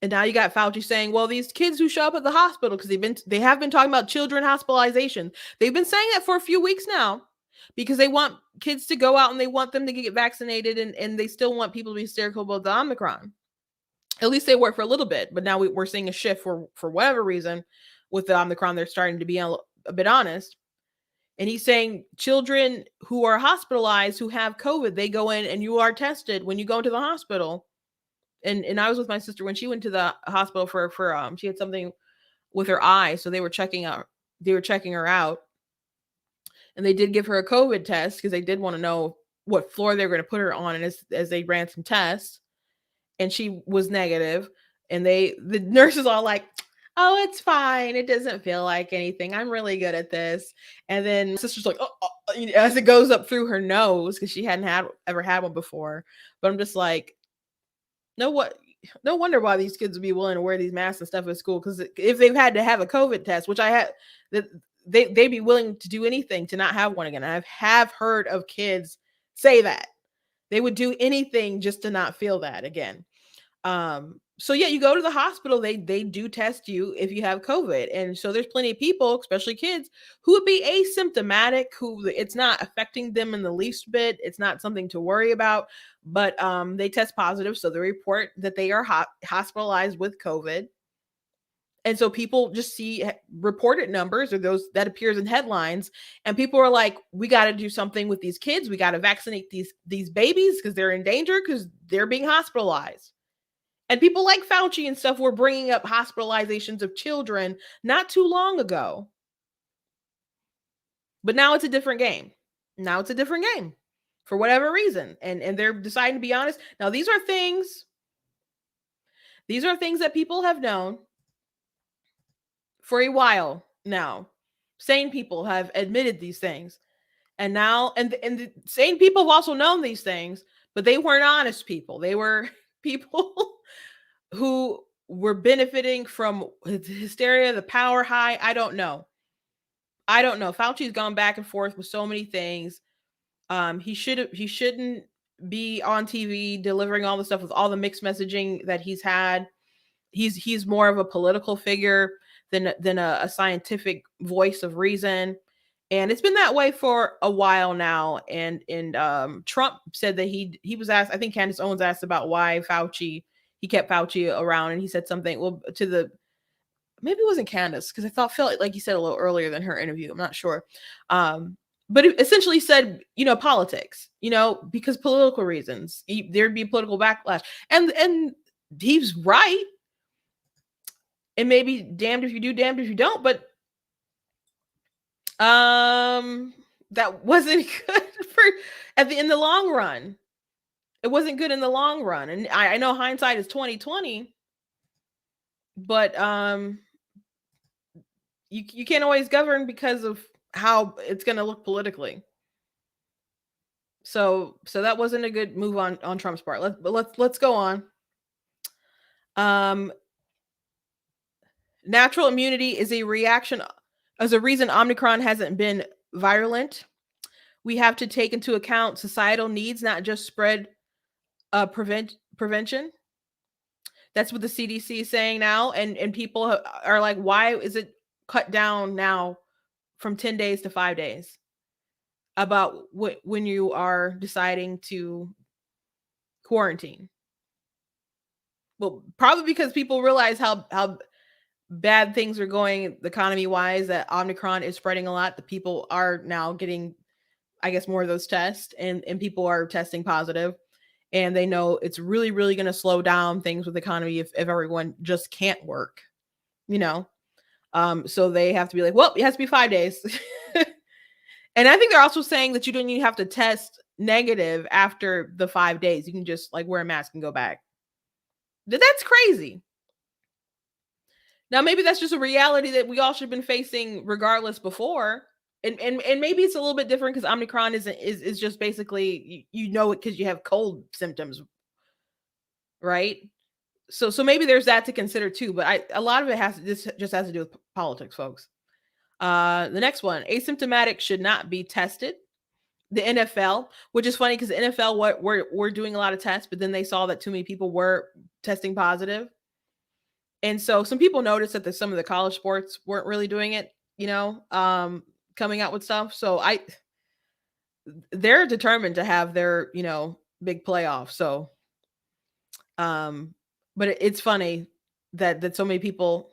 And now you got Fauci saying, well, these kids who show up at the hospital, because they have been talking about children hospitalization. They've been saying that for a few weeks now, because they want kids to go out and they want them to get vaccinated, and they still want people to be hysterical about the Omicron. At least they were for a little bit, but now we're seeing a shift for whatever reason with the Omicron. They're starting to be a bit honest. And he's saying children who are hospitalized, who have COVID, they go in and you are tested when you go into the hospital. And I was with my sister when she went to the hospital for she had something with her eye, so they were checking her out, and they did give her a COVID test because they did want to know what floor they were going to put her on, and as they ran some tests, and she was negative, and the nurses all like, oh, it's fine, it doesn't feel like anything, I'm really good at this. And then my sister's like, oh, as it goes up through her nose, because she hadn't ever had one before. But I'm just like, no wonder why these kids would be willing to wear these masks and stuff at school, because if they've had to have a COVID test, which I had, they'd be willing to do anything to not have one again. I have heard of kids say that they would do anything just to not feel that again. So yeah, you go to the hospital, they do test you if you have COVID. And so there's plenty of people, especially kids, who would be asymptomatic, who it's not affecting them in the least bit. It's not something to worry about, but they test positive. So they report that they are hospitalized with COVID. And so people just see reported numbers, or those that appears in headlines, and people are like, we got to do something with these kids. We got to vaccinate these babies because they're in danger, because they're being hospitalized. And people like Fauci and stuff were bringing up hospitalizations of children not too long ago. But now it's a different game. For whatever reason. And they're deciding to be honest. Now, these are things that people have known for a while now. Sane people have admitted these things. And now, and the sane people have also known these things, but they weren't honest people. They were people who were benefiting from hysteria, the power high. I don't know. Fauci's gone back and forth with so many things. He shouldn't be on TV delivering all the stuff with all the mixed messaging that he's had. He's more of a political figure than a scientific voice of reason. And it's been that way for a while now. And Trump said that he was asked, I think Candace Owens asked about why he kept Fauci around, and he said something, well, maybe it wasn't Candace, because I felt like he said a little earlier than her interview. I'm not sure. But it essentially said, politics, because political reasons, there'd be political backlash. And he's right. And maybe damned if you do, damned if you don't. But that wasn't good in the long run. It wasn't good in the long run. And I know hindsight is 2020, but you can't always govern because of how it's going to look politically. So that wasn't a good move on Trump's part. Let's go on. Natural immunity is a reaction as a reason Omicron hasn't been virulent. We have to take into account societal needs, not just spread prevention. That's what the CDC is saying now. And people are like, why is it cut down now from 10 days to 5 days about when you are deciding to quarantine? Well, probably because people realize how bad things are going economy wise, that Omicron is spreading a lot. The people are now getting, I guess, more of those tests, and people are testing positive, and they know it's really, really going to slow down things with the economy if everyone just can't work, you know? So they have to be like, well, it has to be 5 days. And I think they're also saying that you don't even have to test negative after the 5 days. You can just like wear a mask and go back. That's crazy. Now, maybe that's just a reality that we all should have been facing regardless before. And maybe it's a little bit different because Omicron is just basically, you know it because you have cold symptoms, right? So maybe there's that to consider too. But a lot of it just has to do with politics, folks. The next one, asymptomatic should not be tested. The NFL, which is funny because the NFL we're doing a lot of tests, but then they saw that too many people were testing positive. And so some people noticed that some of the college sports weren't really doing it, coming out with stuff. So they're determined to have their, big playoff. So, but it's funny that so many people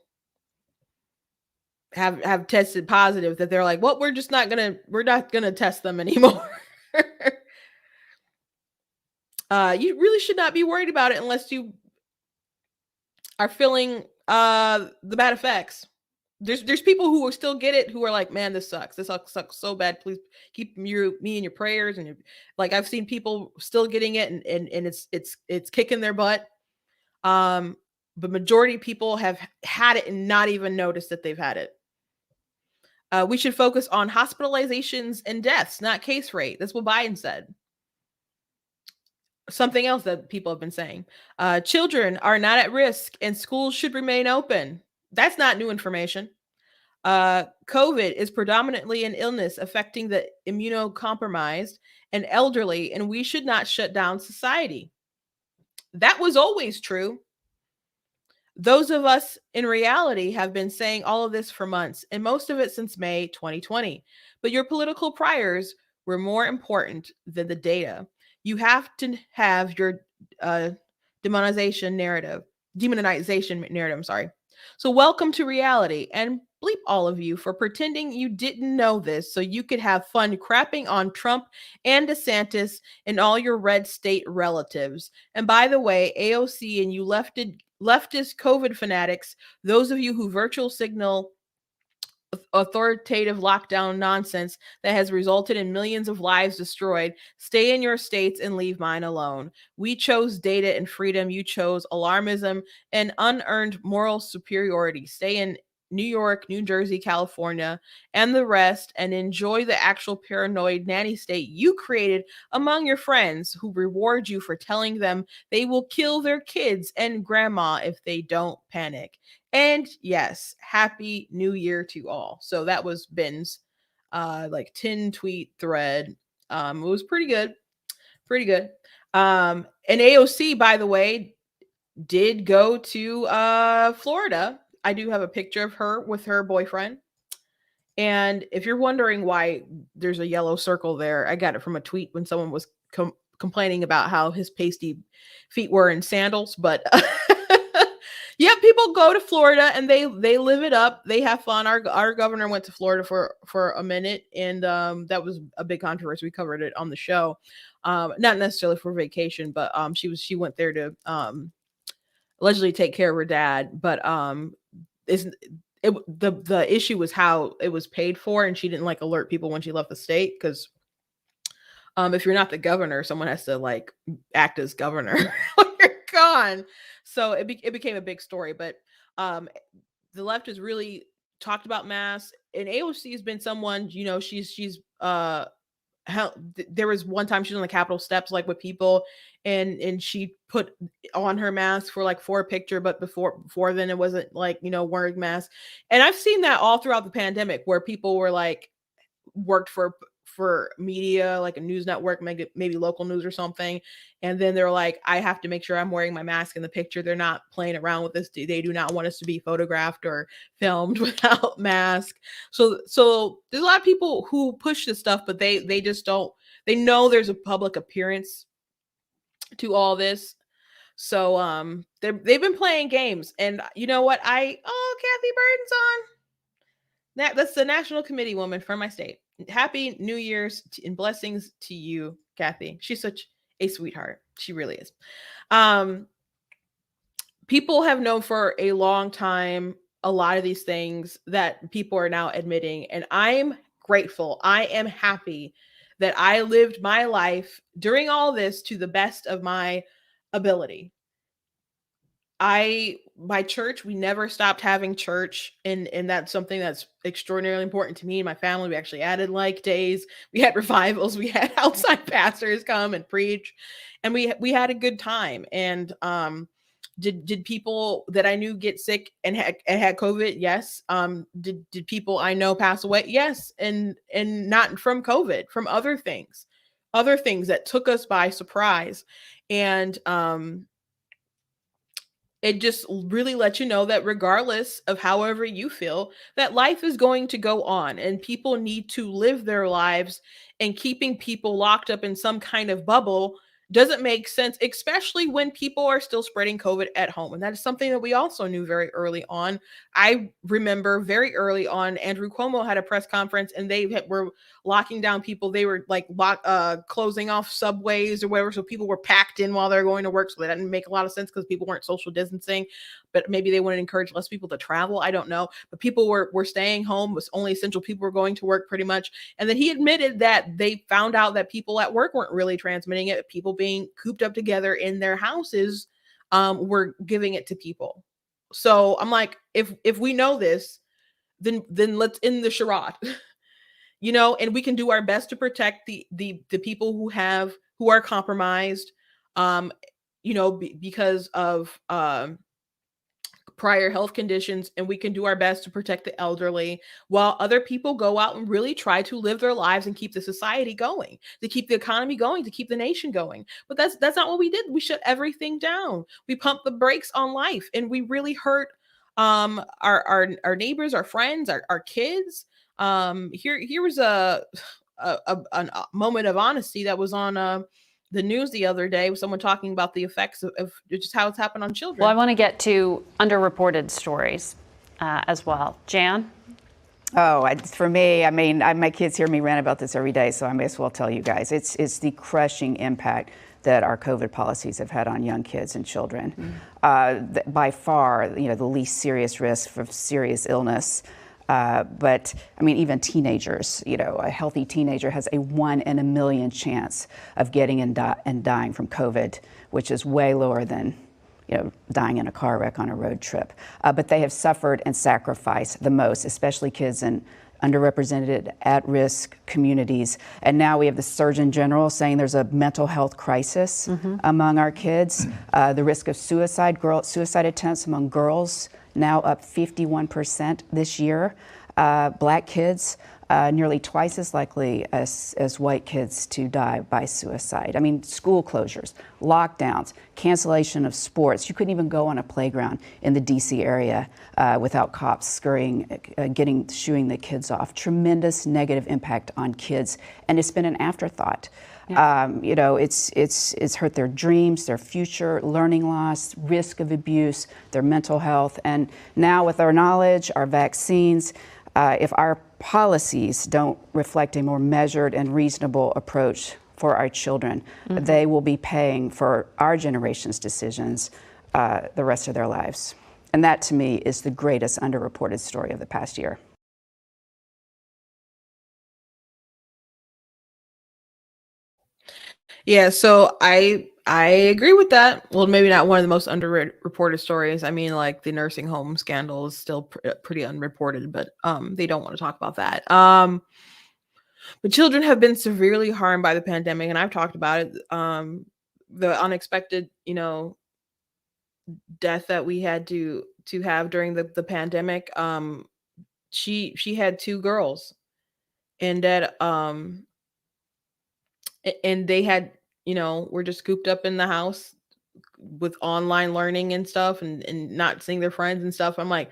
have tested positive that they're like, well, we're not gonna test them anymore. You really should not be worried about it unless you are feeling the bad effects. There's people who will still get it who are like, man, this sucks. This sucks so bad. Please keep me in your prayers. And like I've seen people still getting it and it's kicking their butt. But majority of people have had it and not even noticed that they've had it. We should focus on hospitalizations and deaths, not case rate. That's what Biden said. Something else that people have been saying. Children are not at risk and schools should remain open. That's not new information. COVID is predominantly an illness affecting the immunocompromised and elderly, and we should not shut down society. That was always true. Those of us in reality have been saying all of this for months, and most of it since May 2020. But your political priors were more important than the data. You have to have your demonization narrative. Sorry. So welcome to reality, and bleep all of you for pretending you didn't know this so you could have fun crapping on Trump and DeSantis and all your red state relatives. And by the way, AOC and you leftist COVID fanatics, those of you who virtual signal authoritative lockdown nonsense that has resulted in millions of lives destroyed, stay in your states and leave mine alone. We chose data and freedom. You chose alarmism and unearned moral superiority. Stay in New York, New Jersey, California, and the rest, and enjoy the actual paranoid nanny state you created among your friends who reward you for telling them they will kill their kids and grandma if they don't panic. And yes, happy new year to all. So that was Ben's 10 tweet thread. It was pretty good. And AOC, by the way, did go to Florida. I do have a picture of her with her boyfriend. And if you're wondering why there's a yellow circle there, I got it from a tweet when someone was complaining about how his pasty feet were in sandals. But yeah, people go to Florida and they live it up. They have fun. Our governor went to Florida for a minute, and that was a big controversy. We covered it on the show. Not necessarily for vacation, but she went there to allegedly take care of her dad. But the issue was how it was paid for, and she didn't like alert people when she left the state because if you're not the governor, someone has to like act as governor when you're gone. So it became a big story. But the left has really talked about masks, and AOC has been someone, she's there was one time she was on the Capitol steps, like with people, and she put on her mask for like for a picture, but before then it wasn't like, you know, wearing masks. And I've seen that all throughout the pandemic where people were like worked for media, like a news network, maybe local news or something. And then they're like, I have to make sure I'm wearing my mask in the picture. They're not playing around with this. They do not want us to be photographed or filmed without mask. So there's a lot of people who push this stuff, but they just don't, they know there's a public appearance to all this. So they've been playing games. And you know what? Kathy Burton's on. That's the National Committee woman from my state. Happy New Year's and blessings to you, Kathy. She's such a sweetheart. She really is. People have known for a long time a lot of these things that people are now admitting, and I'm grateful. I am happy that I lived my life during all this to the best of my ability. My church, we never stopped having church, and that's something that's extraordinarily important to me and my family. We actually added like days, we had revivals, we had outside pastors come and preach, and we had a good time. And did people that I knew get sick and had COVID? Yes. Did people I know pass away? Yes. And not from COVID, from other things that took us by surprise. And it just really lets you know that regardless of however you feel, that life is going to go on and people need to live their lives, and keeping people locked up in some kind of bubble doesn't make sense, especially when people are still spreading COVID at home. And that is something that we also knew very early on. I remember very early on, Andrew Cuomo had a press conference and they were locking down people. They were like closing off subways or whatever. So people were packed in while they're going to work. So that didn't make a lot of sense because people weren't social distancing, but maybe they wanted to encourage less people to travel. I don't know. But people were staying home. It was only essential people were going to work pretty much. And then he admitted that they found out that people at work weren't really transmitting it. People being cooped up together in their houses were giving it to people. So I'm like, if we know this, then let's end the charade. You know, and we can do our best to protect the people who are compromised, you know, because of prior health conditions, and we can do our best to protect the elderly while other people go out and really try to live their lives and keep the society going, to keep the economy going, to keep the nation going. But that's not what we did. We shut everything down. We pumped the brakes on life, and we really hurt our neighbors, our friends, our kids. Here was a moment of honesty that was on the news the other day with someone talking about the effects of just how it's happened on children. Well, I want to get to underreported stories as well. Jan? For me, I mean, my kids hear me rant about this every day, so I may as well tell you guys. It's the crushing impact that our COVID policies have had on young kids and children. By far, you know, the least serious risk for serious illness. But I mean, even teenagers, you know, a healthy teenager has a 1 in a million chance of getting and dying from COVID, which is way lower than, you know, dying in a car wreck on a road trip. But they have suffered and sacrificed the most, especially kids in underrepresented, at-risk communities. And now we have the Surgeon General saying there's a mental health crisis among our kids. The risk of suicide attempts among girls now up 51% this year. Black kids, nearly twice as likely as white kids to die by suicide. I mean, school closures, lockdowns, cancellation of sports. You couldn't even go on a playground in the DC area without cops scurrying, shooing the kids off. Tremendous negative impact on kids, and it's been an afterthought. Yeah. You know, it's hurt their dreams, their future, learning loss, risk of abuse, their mental health. And now with our knowledge, our vaccines, if our policies don't reflect a more measured and reasonable approach for our children, they will be paying for our generation's decisions the rest of their lives. And that, to me, is the greatest underreported story of the past year. Yeah, so I agree with that. Well, maybe not one of the most underreported stories. I mean, like the nursing home scandal is still pretty unreported, but they don't want to talk about that. But children have been severely harmed by the pandemic, and I've talked about it. The unexpected, death that we had to have during the pandemic. She had two girls, and that and they had, were just cooped up in the house with online learning and stuff, and not seeing their friends and stuff. I'm like,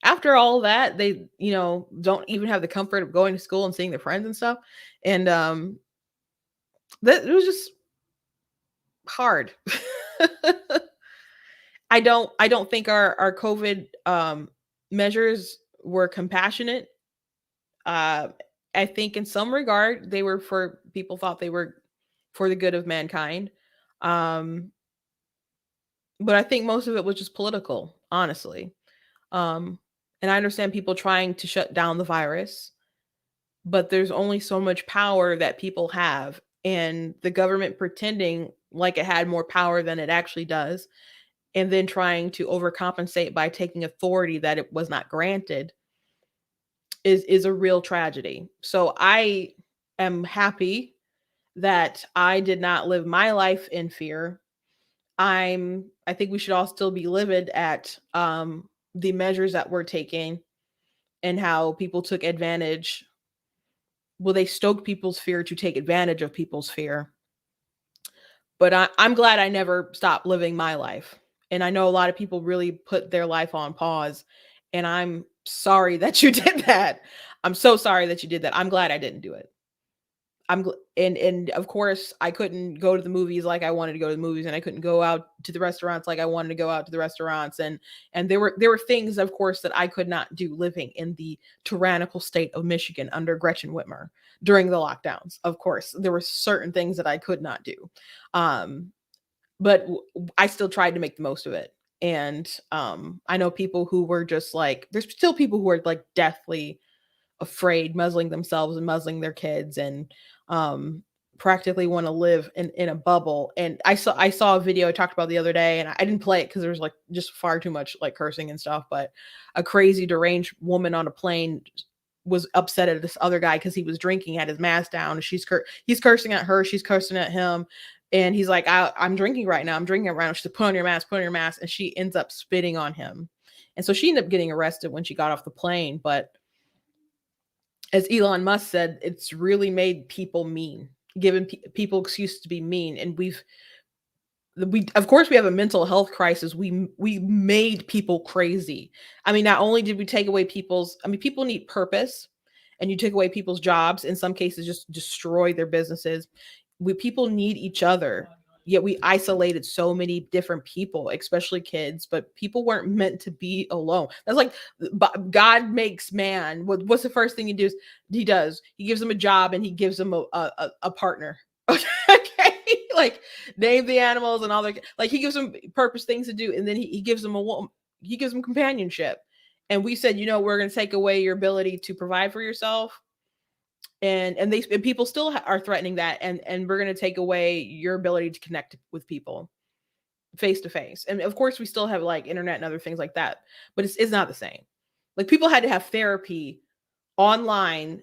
after all that, they, don't even have the comfort of going to school and seeing their friends and stuff. And that it was just hard. I don't think our COVID measures were compassionate. I think in some regard they were people thought they were for the good of mankind. Um, but I think most of it was just political, honestly. And I understand people trying to shut down the virus, but there's only so much power that people have, and the government pretending like it had more power than it actually does, and then trying to overcompensate by taking authority that it was not granted is a real tragedy. So I am happy that I did not live my life in fear. I think we should all still be livid at the measures that we're taking, and how people took advantage. Well, they stoked people's fear to take advantage of people's fear. But I'm glad I never stopped living my life. And I know a lot of people really put their life on pause. And I'm sorry that you did that. I'm so sorry that you did that. I'm glad I didn't do it. And of course I couldn't go to the movies like I wanted to go to the movies, and I couldn't go out to the restaurants like I wanted to go out to the restaurants, and there were things, of course, that I could not do living in the tyrannical state of Michigan under Gretchen Whitmer during the lockdowns. Of course, there were certain things that I could not do, but I still tried to make the most of it. And I know people who were just like, there's still people who are like deathly afraid, muzzling themselves and muzzling their kids, and practically want to live in a bubble. And I saw a video I talked about the other day, and I didn't play it because there was like just far too much like cursing and stuff. But a crazy deranged woman on a plane was upset at this other guy because he was drinking, had his mask down, and he's cursing at her, she's cursing at him. And he's like, I'm drinking right now. I'm drinking right now. She said, put on your mask, put on your mask. And she ends up spitting on him. And so she ended up getting arrested when she got off the plane. But as Elon Musk said, it's really made people mean, given people excuse to be mean. And we of course we have a mental health crisis. We made people crazy. I mean, not only did we take away people need purpose, and you took away people's jobs, in some cases just destroy their businesses. People need each other. Yet we isolated so many different people, especially kids, but people weren't meant to be alone. That's like God makes man. What's the first thing he does? He gives them a job, and he gives them a partner. Okay. Like name the animals and all that. Like he gives them purpose things to do. And then he gives them he gives them companionship. And we said, we're going to take away your ability to provide for yourself. And people still are threatening that, and we're going to take away your ability to connect with people face to face. And of course we still have like internet and other things like that, but it's not the same. Like people had to have therapy online,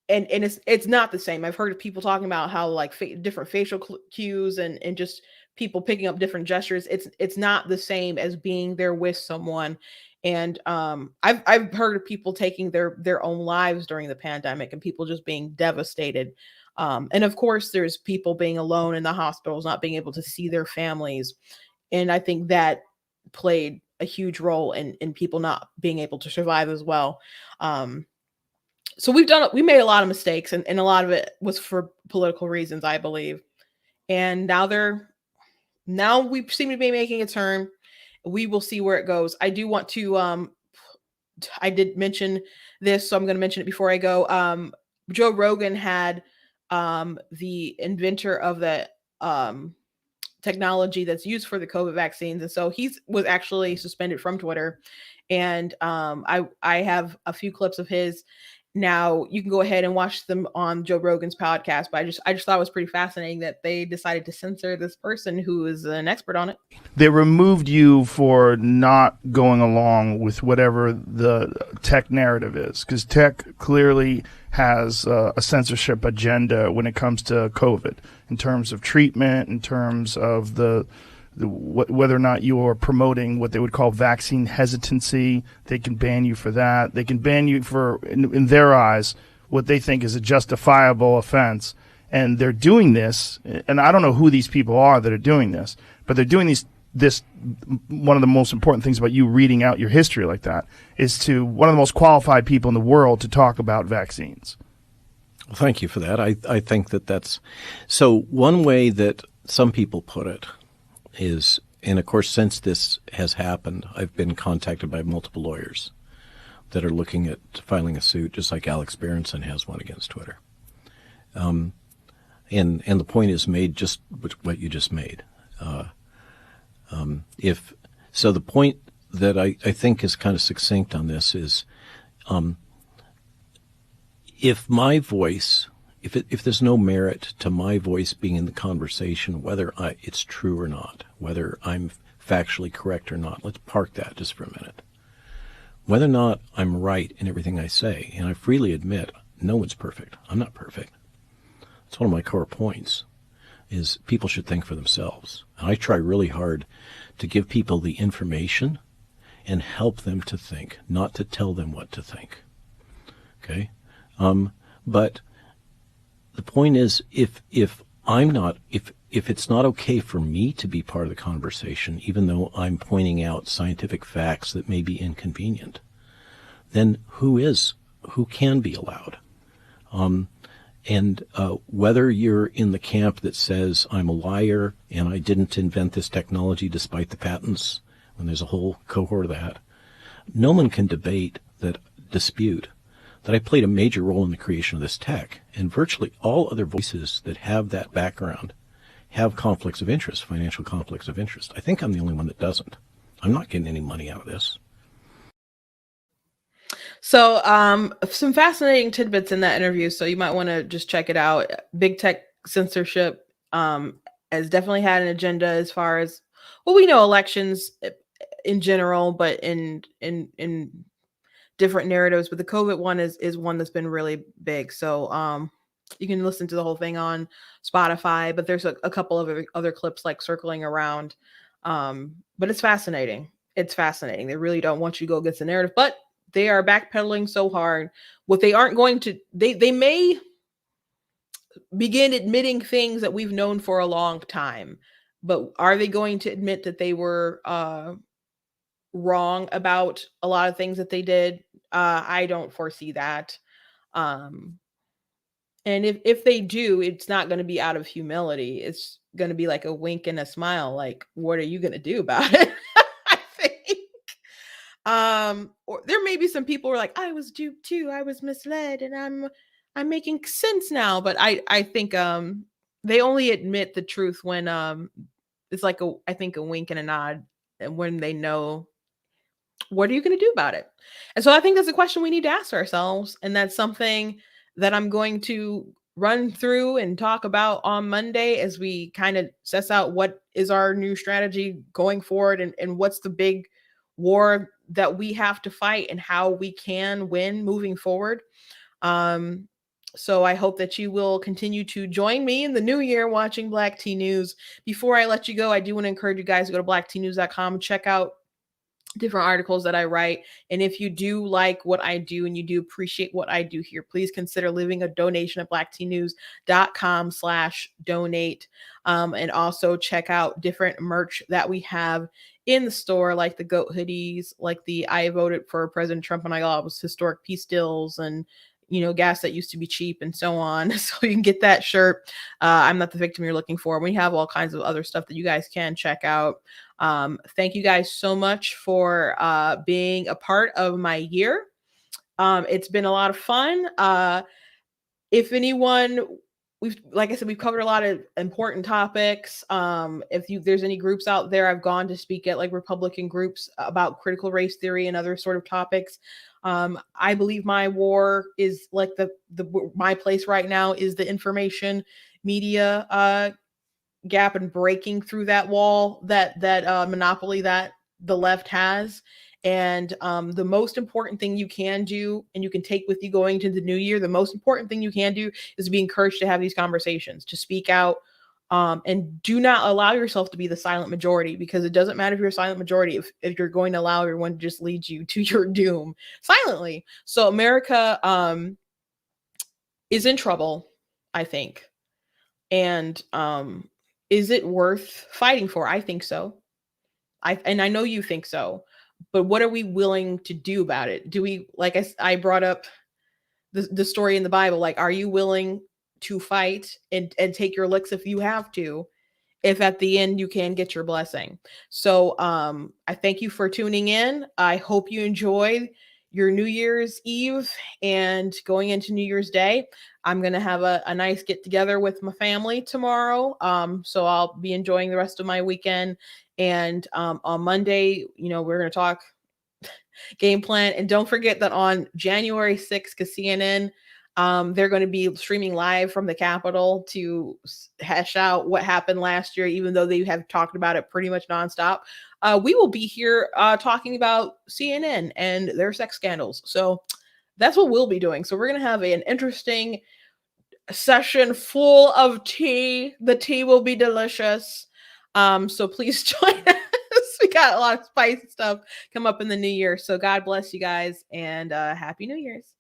and it's not the same. I've heard of people talking about how like different facial cues and just people picking up different gestures. It's not the same as being there with someone. And I've heard of people taking their own lives during the pandemic, and people just being devastated. And of course, there's people being alone in the hospitals, not being able to see their families. And I think that played a huge role in people not being able to survive as well. So we made a lot of mistakes, and a lot of it was for political reasons, I believe. And now we seem to be making a turn. We will see where it goes. I do want to, I did mention this, so I'm going to mention it before I go. Joe Rogan had the inventor of the technology that's used for the COVID vaccines. And so he was actually suspended from Twitter. And I have a few clips of his. Now you can go ahead and watch them on Joe Rogan's podcast, but I just thought it was pretty fascinating that they decided to censor this person who is an expert on it. They removed you for not going along with whatever the tech narrative is, because tech clearly has a censorship agenda when it comes to COVID, in terms of treatment, in terms of whether or not you are promoting what they would call vaccine hesitancy. They can ban you for that. They can ban you for, in their eyes, what they think is a justifiable offense. And they're doing this, and I don't know who these people are that are doing this, but they're doing this. One of the most important things about you reading out your history like that is to one of the most qualified people in the world to talk about vaccines. Well, thank you for that. I think that's so. One way that some people put it is, and of course, since this has happened, I've been contacted by multiple lawyers that are looking at filing a suit, just like Alex Berenson has one against Twitter. And the point is made just what you just made. The point that I think is kind of succinct on this is, if my voice, if there's no merit to my voice being in the conversation, whether it's true or not, whether I'm factually correct or not, let's park that just for a minute. Whether or not I'm right in everything I say, and I freely admit no one's perfect. I'm not perfect. It's one of my core points, is people should think for themselves. And I try really hard to give people the information and help them to think, not to tell them what to think. Okay? But the point is, if it's not okay for me to be part of the conversation, even though I'm pointing out scientific facts that may be inconvenient, then who can be allowed? And whether you're in the camp that says I'm a liar and I didn't invent this technology despite the patents, when there's a whole cohort of that, no one can dispute that I played a major role in the creation of this tech. And virtually all other voices that have that background have conflicts of interest, financial conflicts of interest. I think I'm the only one that doesn't. I'm not getting any money out of this. So some fascinating tidbits in that interview, so you might want to just check it out. Big tech censorship has definitely had an agenda as far as, well, we know elections in general, but in different narratives. But the COVID one is one that's been really big. So you can listen to the whole thing on Spotify, but there's a couple of other clips like circling around. But it's fascinating. It's fascinating. They really don't want you to go against the narrative, but they are backpedaling so hard. What they aren't going to, they may begin admitting things that we've known for a long time, but are they going to admit that they were wrong about a lot of things that they did? I don't foresee that. And if they do, it's not going to be out of humility. It's going to be like a wink and a smile. Like, what are you going to do about it? I think. Or there may be some people who are like, I was duped too. I was misled, and I'm making sense now. But I think they only admit the truth when it's like a wink and a nod, and when they know, what are you going to do about it? And so I think that's a question we need to ask ourselves, and that's something that I'm going to run through and talk about on Monday as we kind of suss out what is our new strategy going forward, and what's the big war that we have to fight and how we can win moving forward. So I hope that you will continue to join me in the new year watching Black Tea News. Before I let you go, I do want to encourage you guys to go to blacktnews.com and check out different articles that I write. And if you do like what I do and you do appreciate what I do here, please consider leaving a donation at blacktnews.com/donate. And also check out different merch that we have in the store, like the goat hoodies, like the I voted for President Trump and I got was historic peace deals, and gas that used to be cheap and so on. So you can get that shirt. I'm not the victim you're looking for. We have all kinds of other stuff that you guys can check out. Thank you guys so much for being a part of my year. It's been a lot of fun. If anyone, like I said, we've covered a lot of important topics. If there's any groups out there, I've gone to speak at like Republican groups about critical race theory and other sort of topics. I believe my war is like my place right now is the information media gap, and breaking through that wall, that monopoly that the left has, And the most important thing you can do, and you can take with you going into the new year, the most important thing you can do is be encouraged to have these conversations, to speak out, and do not allow yourself to be the silent majority, because it doesn't matter if you're a silent majority if you're going to allow everyone to just lead you to your doom silently. So America is in trouble, I think. And is it worth fighting for? I think so. And I know you think so. But what are we willing to do about it? Do we, like I brought up the story in the Bible, like, are you willing to fight and take your licks if you have to, if at the end you can get your blessing? So I thank you for tuning in. I hope you enjoyed your New Year's Eve and going into New Year's Day. I'm going to have a nice get together with my family tomorrow. So I'll be enjoying the rest of my weekend. And on Monday, we're going to talk game plan. And don't forget that on January 6th, because CNN, they're going to be streaming live from the Capitol to hash out what happened last year, even though they have talked about it pretty much nonstop. We will be here talking about CNN and their sex scandals. So that's what we'll be doing. So we're going to have an interesting session full of tea. The tea will be delicious. So please join us. We got a lot of spicy stuff come up in the new year. So God bless you guys, and Happy New Year's.